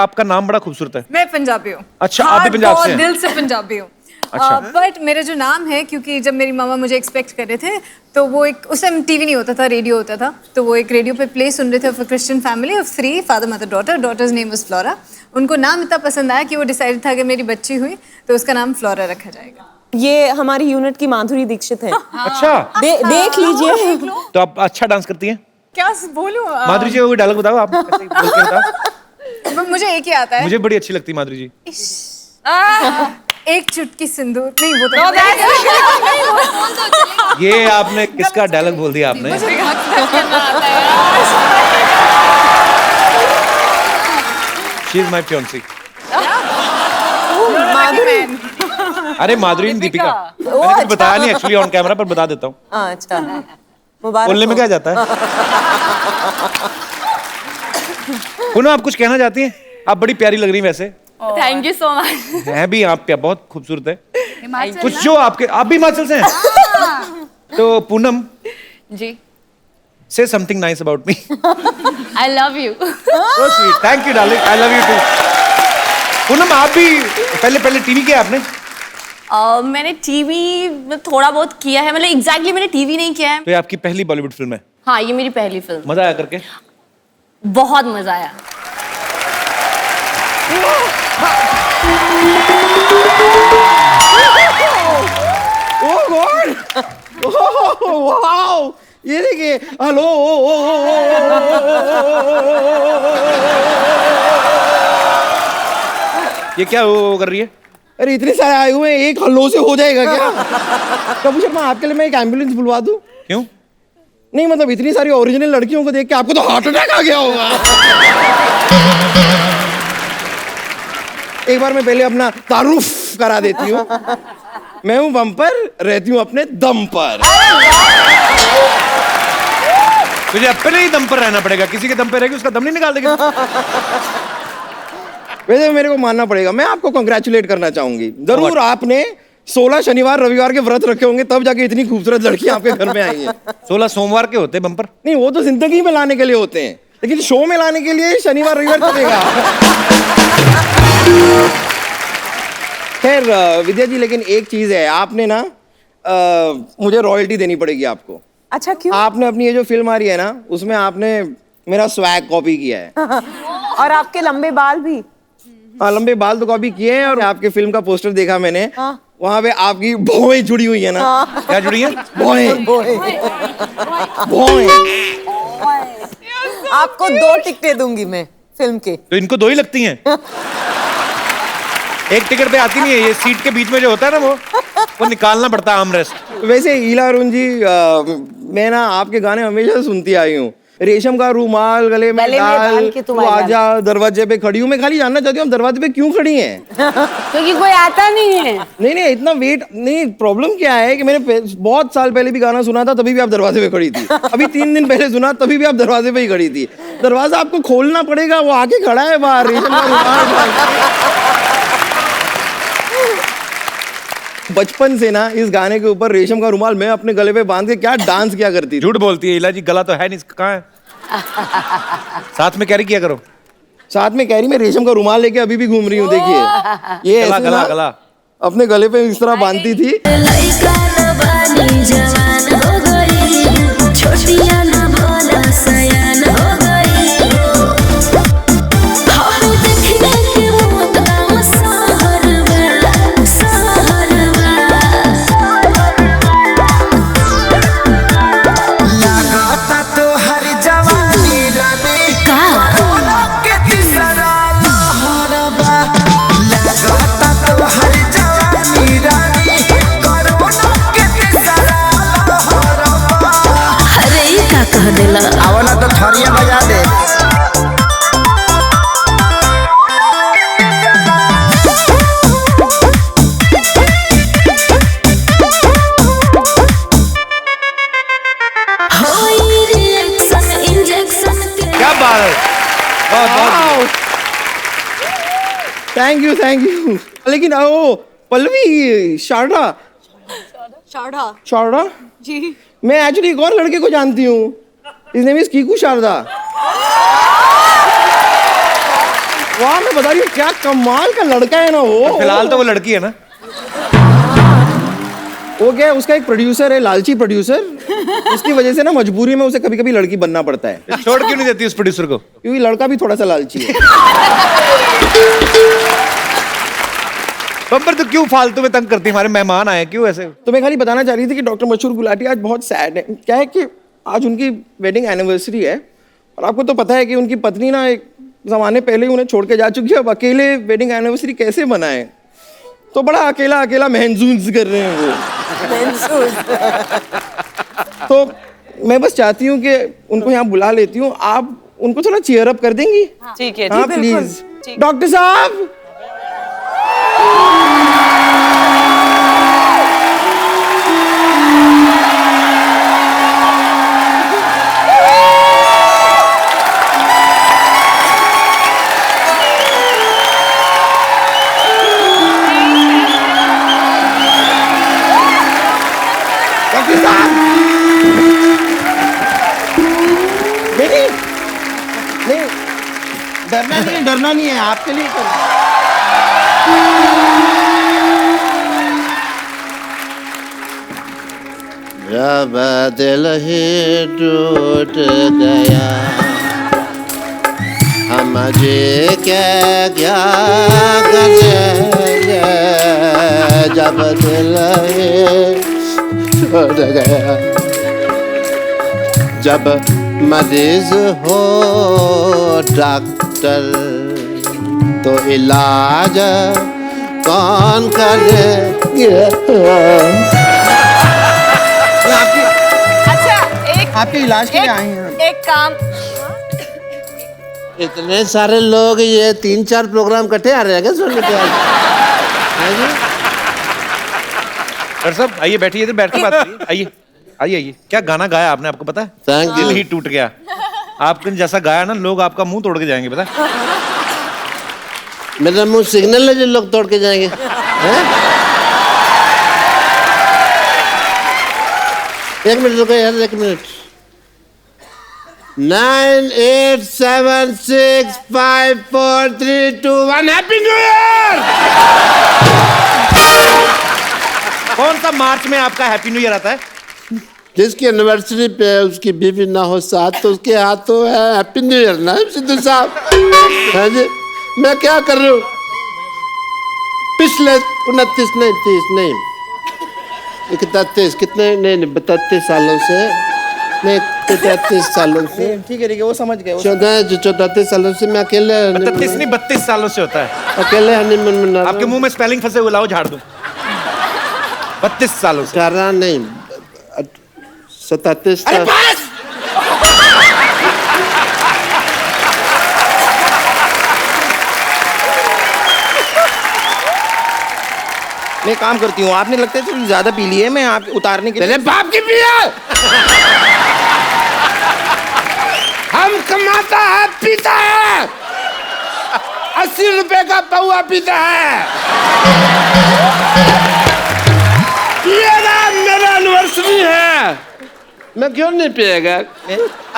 आपका नाम बड़ा खूबसूरत है। मैं पंजाबी हूँ। अच्छा, आप भी पंजाब से हैं? दिल से पंजाबी हूँ। अच्छा। बट मेरा जो नाम है, क्योंकि जब मेरी मामा मुझे एक्सपेक्ट कर रहे थे तो वो एक, उस टाइम टीवी नहीं होता था, रेडियो होता था, तो वो एक रेडियो पे प्ले सुन रहे थे for Christian family of 3 father mother daughter. Daughter's name is Flora. उनको नाम इतना पसंद आया कि वो डिसाइड था कि मेरी बच्ची हुई तो उसका नाम फ्लोरा रखा जाएगा। ये हमारी यूनिट की माधुरी दीक्षित है। अच्छा। देख लीजिए। तो आप अच्छा डांस करती हैं? क्या बोलूं? माधुरी जी, कोई डायलॉग बताओ आप। कैसे बोल के बताओ। मुझे एक ही आता है। मुझे बड़ी अच्छी लगती है माधुरी जी। एक चुटकी सिंदूर। नहीं वो तो ये आपने किसका डायलॉग बोल दिया आपने? She is my fiancee. Madhuri. अरे माधुरी ने दीपिका। मैंने कुछ बताया नहीं एक्चुअली ऑन कैमरा, पर बता देता हूँ। अच्छा, मुबारक। बोलने में क्या जाता है? पुनः आप कुछ कहना चाहती हैं? आप बड़ी प्यारी लग रही हैं वैसे। Thank you so much. है भी आप बहुत खूबसूरत है। कुछ जो आपके, आप भी हिमाचल से हैं? तो पूनम जी, say something nice about me. I love you. So sweet. Thank you, darling. I love you too. Poonam, आप भी पहले टीवी किया आपने? मैंने टीवी थोड़ा बहुत किया है, मतलब एग्जैक्टली मैंने टीवी नहीं किया है। तो ये आपकी पहली बॉलीवुड फिल्म है? हाँ, ये मेरी पहली फिल्म। मजा आया करके? बहुत मजा आया। Oh God! Oh wow! ये देखिए, हेलो। ये क्या कर रही है? अरे इतने सारे आए हुए हैं, एक हल्लो से हो जाएगा क्या? कपूर शर्मा, आपके लिए मैं एक एम्बुलेंस बुलवा दूं? क्यों? नहीं मतलब इतनी सारी ओरिजिनल लड़कियों को देख के आपको तो हार्ट अटैक आ गया होगा। एक बार मैं पहले अपना तारुफ करा देती हूँ। मैं हूँ बम्पर, रहती हूँ अपने दम पर। तुझे अपने ही दम पर रहना पड़ेगा, किसी के दम पर रहेगी उसका दम नहीं निकाल देगी। वैसे मेरे को मानना पड़ेगा, मैं आपको कंग्रेचुलेट करना चाहूंगी। जरूर आपने 16 शनिवार रविवार के व्रत रखे होंगे तब जाके इतनी खूबसूरत लड़की आपके घर में आई है। 16 सोमवार के होते बम्पर। नहीं, वो तो जिंदगी में लाने के लिए होते हैं, लेकिन शो में लाने के लिए शनिवार रविवार चलेगा। खैर विद्या जी, लेकिन एक चीज है, आपने ना मुझे रॉयल्टी देनी पड़ेगी आपको। अच्छा, क्यों? आपने अपनी ये जो फिल्म आ रही है ना, उसमें आपने मेरा स्वैग कॉपी किया है। और आपके लंबे बाल भी। हाँ, लंबे बाल तो कॉपी किए हैं, और आपके फिल्म का पोस्टर देखा मैंने। हाँ। वहाँ पे आपकी भौएं जुड़ी हुई है ना। हाँ। क्या जुड़ी है? भौएं। भौएं। आपको 2 टिकटें दूंगी मैं फिल्म के। तो इनको 2 ही लगती हैं। एक टिकट पे आती नहीं है, ये सीट के बीच में जो होता है ना वो निकालना पड़ता है आर्मरेस्ट। वैसे ईला अरुण जी, मैं ना आपके गाने हमेशा सुनती आई हूँ। रेशम का रूमाल गले में डाल के तू आजा, दरवाजे पे खड़ी हूँ। मैं खाली जानना चाहती हूँ दरवाजे पे क्यों खड़ी हैं? क्योंकि कोई आता नहीं है। नहीं, इतना वेट नहीं। प्रॉब्लम क्या है कि मैंने बहुत साल पहले भी गाना सुना था, तभी भी आप दरवाजे पे खड़ी थी। अभी 3 दिन पहले सुना, तभी भी आप दरवाजे पे ही खड़ी थी। दरवाजा आपको खोलना पड़ेगा, वो आके खड़ा है बाहर। रेशम का रूमाल। बचपन से ना इस गाने के ऊपर रेशम का रुमाल मैं अपने गले पे बांध के क्या डांस किया करती। झूठ बोलती है इला जी, गला तो है नहीं, कहाँ है? साथ में कैरी किया करो। साथ में कैरी में रेशम का रुमाल लेके अभी भी घूम रही हूँ। देखिए ये गला ऐसे गला ना गला अपने गले पे इस तरह बांधती थी। आवला तो थरिया बजा दे। क्या बात है, बहुत थैंक यू। लेकिन ओ पल्लवी, शारदा जी, मैं एक्चुअली एक और लड़के को जानती हूँ। His name is Kiku Sharda. वाह, मैं बता रही हूँ क्या कमाल का लड़का है ना वो। फिलहाल तो वो लड़की है ना। वो क्या है, उसका एक प्रोड्यूसर है, लालची प्रोड्यूसर। उसकी वजह से ना मजबूरी में उसे कभी कभी लड़की बनना पड़ता है। छोड़ क्यों नहीं देती उस प्रोड्यूसर को? क्योंकि लड़का भी थोड़ा सा लालची है। बम्पर तो क्यों फालतू में तंग करती है? हमारे मेहमान आए, क्यों ऐसे? तो मैं खाली बताना चाह रही थी कि डॉक्टर मशहूर गुलाटी आज बहुत सैड है। क्या है कि आज उनकी वेडिंग एनिवर्सरी है, और आपको तो पता है कि उनकी पत्नी ना एक ज़माने पहले ही उन्हें छोड़ के जा चुकी है। अब अकेले वेडिंग एनिवर्सरी कैसे मनाएं? तो बड़ा अकेला अकेला महसूस कर रहे हैं वो। तो मैं बस चाहती हूँ कि उनको यहाँ बुला लेती हूँ, आप उनको थोड़ा चीयर अप कर देंगी? ठीक है। हाँ प्लीज। डॉक्टर साहब, डरना नहीं है, आपके लिए कर। जब दिल ही टूट गया, हम जी क्या करेंगे? जब दिल ही टूट गया, जब मरीज हो डॉक्टर, तो इलाज कौन करेंगे? अच्छा, एक आपके इलाज के लिए आए हैं। एक काम, इतने सारे लोग, ये 3-4 प्रोग्राम इकट्ठे आ रहे हैं क्या सुनने के? डॉक्टर साहब आइए, बैठिए, इधर बैठ के बात करिए। आइए आइए। क्या गाना गाया आपने, आपको पता है? Thank you. दिल ही टूट गया। आपने जैसा गाया ना, लोग आपका मुंह तोड़ के जाएंगे, पता है? मेरा मुंह सिग्नल है जो लोग तोड़ के जाएंगे। एक मिनट रुको यार, एक मिनट। 9, 8, 7, 6, 5, 4, 3, 2, 1 happy new year. कौन सा मार्च में आपका हैप्पी न्यू ईयर आता है? जिसकी एनिवर्सरी पे उसकी बीवी ना हो साथ, तो उसके हाथ तो है हैप्पी न्यू ईयर ना सिद्धू साहब। हाँ जी, मैं क्या कर रहा हूँ? पिछले 29 नहीं 30 नहीं 31 कितने नहीं 32 सालों से नहीं 33 सालों से। ठीक है वो समझ गए। 34 सालों से मैं अकेले 32 नहीं 32 सालों से होता है। अकेले हनीमून मना रहा आपके मुंह में स्पेलिंग फंसे हुए, लाओ झाड़ दूं। 32 सालों से। 18 नहीं 37 अरे बस! मैं काम करती हूँ, आपने लगता है थोड़ी ज्यादा पी ली है, मैं आप उतारने के लिए। तेरे बाप की पिया। हम कमाता है पीता है, 80 रुपए का पौआ पीता है। पिएगा, मेरा एनिवर्सरी है, मैं क्यों नहीं पिएगा?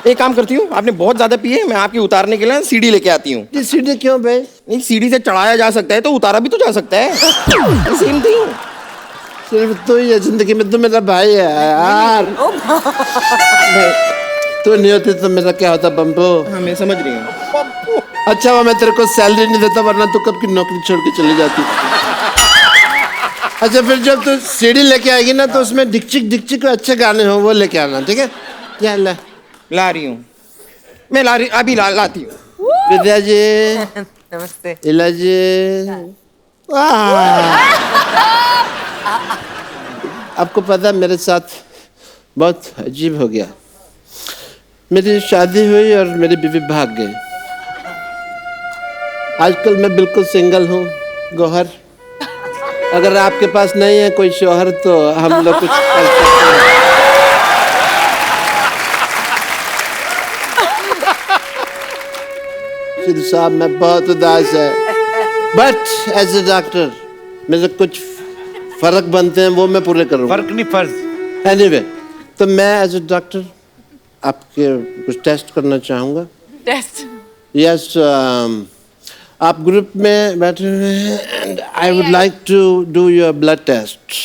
एक काम करती हूँ, आपने बहुत ज्यादा पी है, मैं आपकी उतारने के लिए सीढ़ी लेके आती हूँ। सीढ़ी क्यों भाई? नहीं, सीढ़ी से चढ़ाया जा सकता है तो उतारा भी तो जा सकता है। Same thing. सिर्फ तो ये जिंदगी में तो मेरा भाई है यार। तू नहीं होती तो मेरा क्या होता बम्पो? हाँ मैं समझ रही हूँ। अच्छा वो मैं तेरे को सैलरी नहीं देता, वरना तू कब की नौकरी छोड़ के चली जाती। अच्छा फिर जब तू सीडी लेके आएगी ना तो उसमें डिक्चिक डिक्चिक अच्छे गाने हो वो लेके आना, ठीक है? क्या ला रही हूँ मैं, अभी लाती हूँ। विद्या जी नमस्ते। इला जी आपको पता मेरे साथ बहुत अजीब हो गया। मेरी शादी हुई और मेरी बीवी भाग गई। आजकल मैं बिल्कुल सिंगल हूँ गौहर। अगर आपके पास नहीं है कोई शौहर तो हम लोग कुछ कर सकते हैं। सिद्धू साहब मैं बहुत उदास है, बट एज ए डॉक्टर मेरे कुछ फर्क बनते हैं वो मैं पूरे करूँगा। फर्क नहीं फर्ज। एनीवे तो मैं एज ए डॉक्टर आपके कुछ टेस्ट करना चाहूँगा। टेस्ट? यस आप ग्रुप में बैठे हुए हैं and I would like to do your blood test.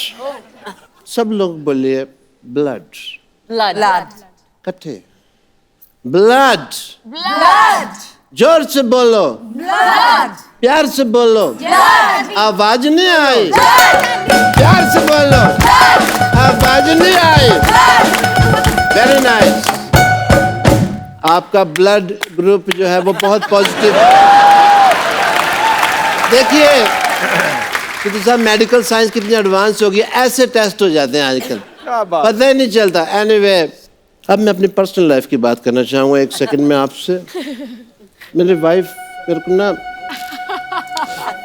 सब लोग बोलिए ब्लड। ब्लड। इकट्ठे ब्लड। ब्लड। जोर से बोलो। ब्लड। प्यार से बोलो। ब्लड। आवाज नहीं आई। प्यार से बोलो। आवाज नहीं आई। Very nice. आपका ब्लड ग्रुप जो है वो बहुत पॉजिटिव है। देखिए सिद्धू साहब मेडिकल साइंस कितनी एडवांस हो गई, ऐसे टेस्ट हो जाते हैं आजकल, पता ही नहीं चलता। एनीवे अब मैं अपनी पर्सनल लाइफ की बात करना चाहूँगा एक सेकंड में आपसे। मेरी वाइफ मेरे को ना,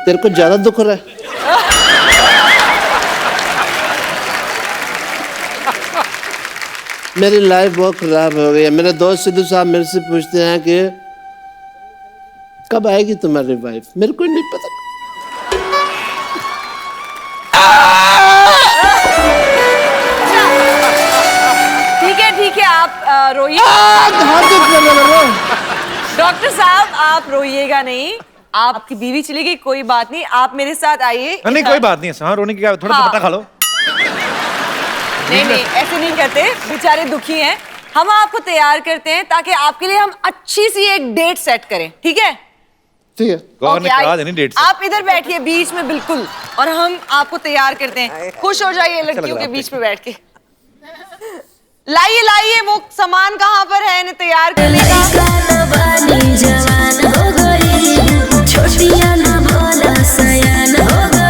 तेरे को ज्यादा दुख हो रहा है? मेरी लाइफ बहुत खराब हो गई है। मेरे दोस्त सिद्धू साहब मेरे से पूछते हैं कि कब आएगी तुम्हारी वाइफ? मेरे को नहीं पता। ठीक है आप रोइए। डॉक्टर साहब आप रोइएगा नहीं, आपकी बीवी चली गई कोई बात नहीं, आप मेरे साथ आइए। नहीं कोई बात नहीं है, हाँ रोने की क्या, थोड़ा दुपट्टा खा लो। नहीं ऐसे नहीं करते, बेचारे दुखी हैं। हम आपको तैयार करते हैं ताकि आपके लिए हम अच्छी सी एक डेट सेट करें, ठीक है? ठीक है। गौर ने कहा देनी डेट से। आप इधर बैठिए बीच में बिल्कुल, और हम आपको तैयार करते हैं। खुश हो जाइए लड़कियों के बीच में बैठ के। लाइए वो सामान कहाँ पर है इन्हें तैयार करने का? छोटिया ना भोला सयान हो गई।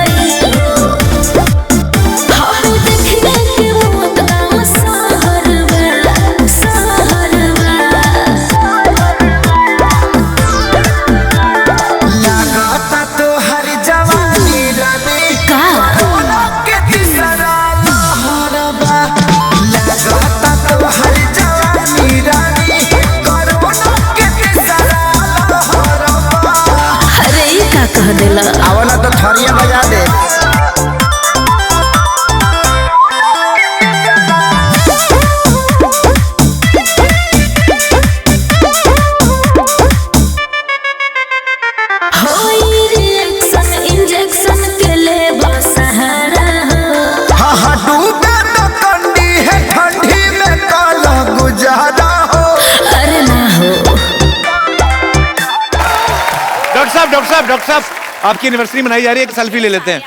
डॉक्टर साहब, आपकी एनिवर्सरी मनाई जा रही है, एक सेल्फी ले लेते हैं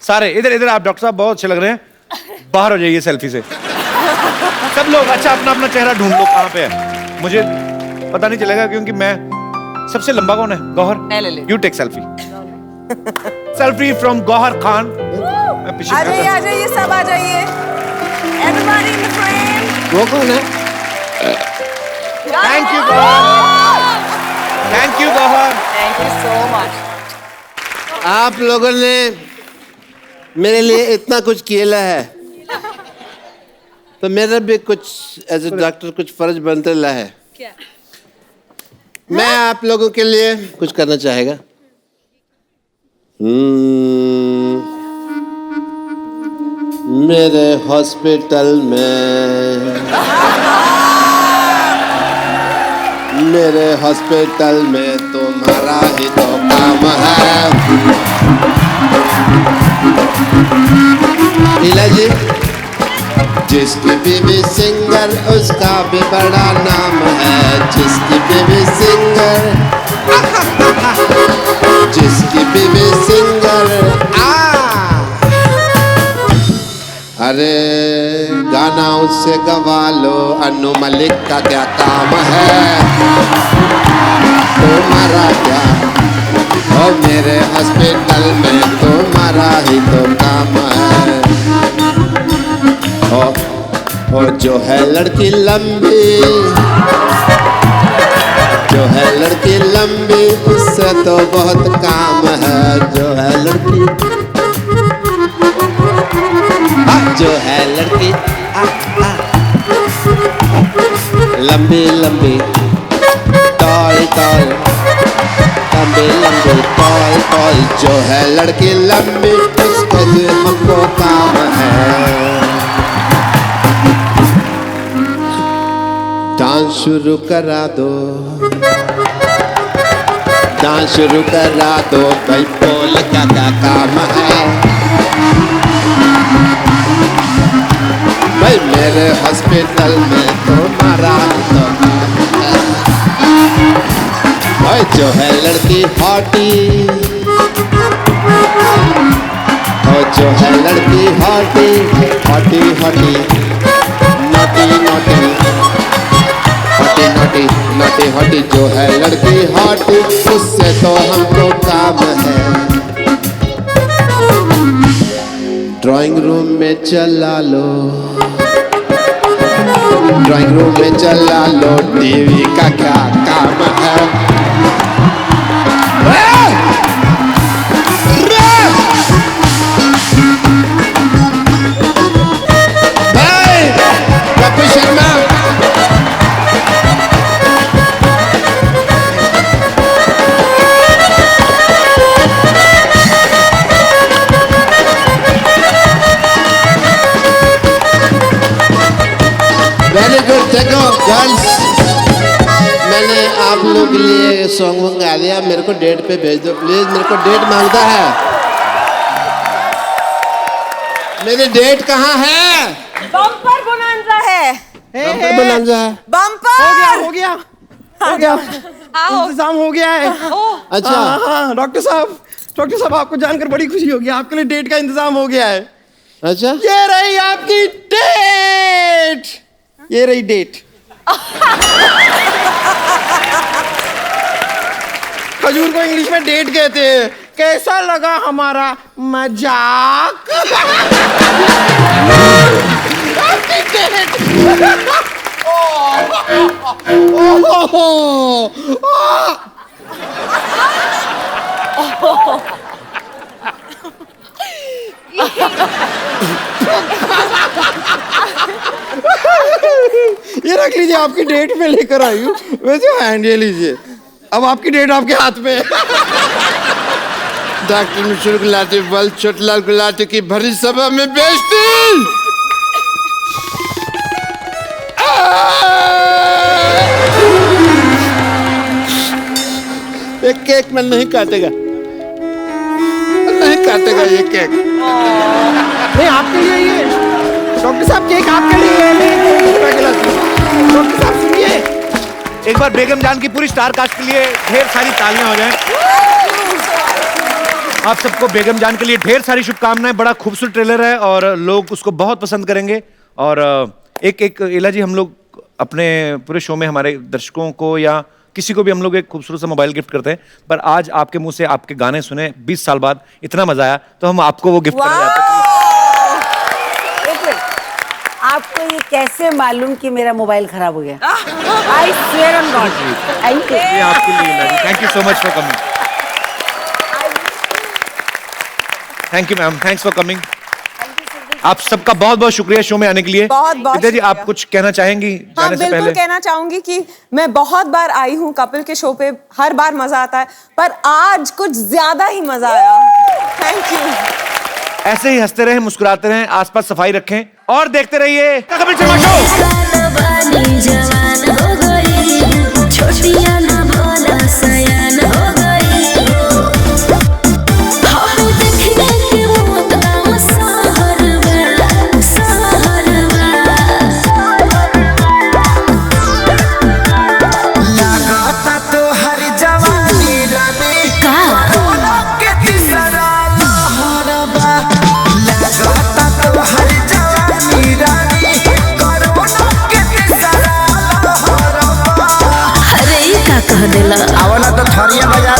सारे। इधर इधर आप डॉक्टर साहब बहुत अच्छे लग रहे हैं, बाहर हो जाइए सेल्फी से सब लोग। अच्छा अपना अपना चेहरा ढूंढ लो कहाँ पे है, मुझे पता नहीं चलेगा क्योंकि मैं सबसे लंबा कौन है? Gauahar, you take selfie. Selfie from Gauahar Khan. आ जाइए सब आ जाइए। Everybody in the frame. वो कौन है? Thank you Gauahar, thank you Gauahar, thank you so much. आप लोगों ने मेरे लिए इतना कुछ किया है, तो मेरा भी कुछ एज ए डॉक्टर कुछ फर्ज बनते रहा है। क्या? मैं आप लोगों के लिए कुछ करना चाहेगा। मेरे हॉस्पिटल में तुम्हारा ही तो काम है। लीला जी, जिसकी बीवी सिंगर उसका भी बड़ा नाम है। जिसकी बीवी सिंगर, जिसकी बीवी सिंगर अरे गाना उससे गवा लो, अनु मलिक का क्या काम है, तुम्हारा क्या? और मेरे हॉस्पिटल में तुम्हारा ही तो काम है। और जो है लड़की लंबी, जो है लड़की लंबी, उससे तो बहुत काम है। जो है लड़की, जो है लड़की लंबी लंबी, टॉल टॉल, लंबी लंबी टॉल टॉल। जो है लड़की लंबी, उसके लिए हमको काम है। डांस शुरू करा दो, डांस शुरू करा दो भाई, बोल क्या क्या काम है भाई। मेरे हॉस्पिटल में तुम्हारा तो काम है भाई। जो है लड़की हॉटी, और जो है लड़की hottie, hottie hottie, naughty naughty, hottie naughty, naughty hottie. जो है लड़की हॉटी, उससे तो हमको काम है। ड्राइंग रूम में चला लो, ड्राइंग रूम में चला लो, टीवी का क्या काम है। भाई कपिल शर्मा, वेरी गुड। देखो गर्ल्स, मैंने आप लोग के लिए सॉन्ग मंगा दिया, मेरे को डेट पे भेज दो प्लीज। मेरे को डेट मांगता है, मेरी डेट कहाँ है? बम्पर बोनांजा है। बम्पर बोनांजा है। बम्पर हो गया इंतजाम हो गया है। अच्छा हाँ डॉक्टर साहब आपको जानकर बड़ी खुशी होगी, आपके लिए डेट का इंतजाम हो गया है। अच्छा, ये रही आपकी डेट, ये रही डेट। खजूर को इंग्लिश में डेट कहते हैं। कैसा लगा हमारा मजाक? आपकी डेट। ये रख लीजिए, आपकी डेट में लेकर आई हूँ। वैसे हैंड ये लीजिए, अब आपकी डेट आपके हाथ में है। डॉक्टर मशहूर गुलाटी बल छोटलाल गुलाटी की भरी सभा में बेइज्जती। ये केक में नहीं काटेगा, नहीं काटेगा ये केक। नहीं आपके लिए ये डॉक्टर साहब, केक आपके लिए है। डॉक्टर साहब सुनिए, एक बार बेगम जान की पूरी स्टार कास्ट के लिए ढेर सारी तालियां हो जाएं। आप सबको बेगम जान के लिए ढेर सारी शुभकामनाएं। बड़ा खूबसूरत ट्रेलर है और लोग उसको बहुत पसंद करेंगे। और एक इला जी, हम लोग अपने पूरे शो में हमारे दर्शकों को या किसी को भी हम लोग एक खूबसूरत सा मोबाइल गिफ्ट करते हैं, पर आज आपके मुंह से आपके गाने सुने 20 साल बाद, इतना मजा आया तो हम आपको वो गिफ्ट करना चाहते हैं। आपको ये कैसे मालूम कि मेरा मोबाइल खराब हो गया? I swear on God. Thank you. ये आपके लिए, thank you so much for coming. Thank you ma'am, thanks for coming. आप सबका बहुत बहुत शुक्रिया शो में आने के लिए। बहुत बहुत विद्या जी, आप कुछ कहना चाहेंगी हाँ, जाने से बिल्कुल पहले? कहना चाहूंगी कि मैं बहुत बार आई हूँ कपिल के शो पे, हर बार मजा आता है, पर आज कुछ ज्यादा ही मजा आया। Thank you. ऐसे ही हंसते रहें, मुस्कुराते रहें, आसपास सफाई रखें और देखते रहिए कपिल शर्मा आवला तो थरिया बजा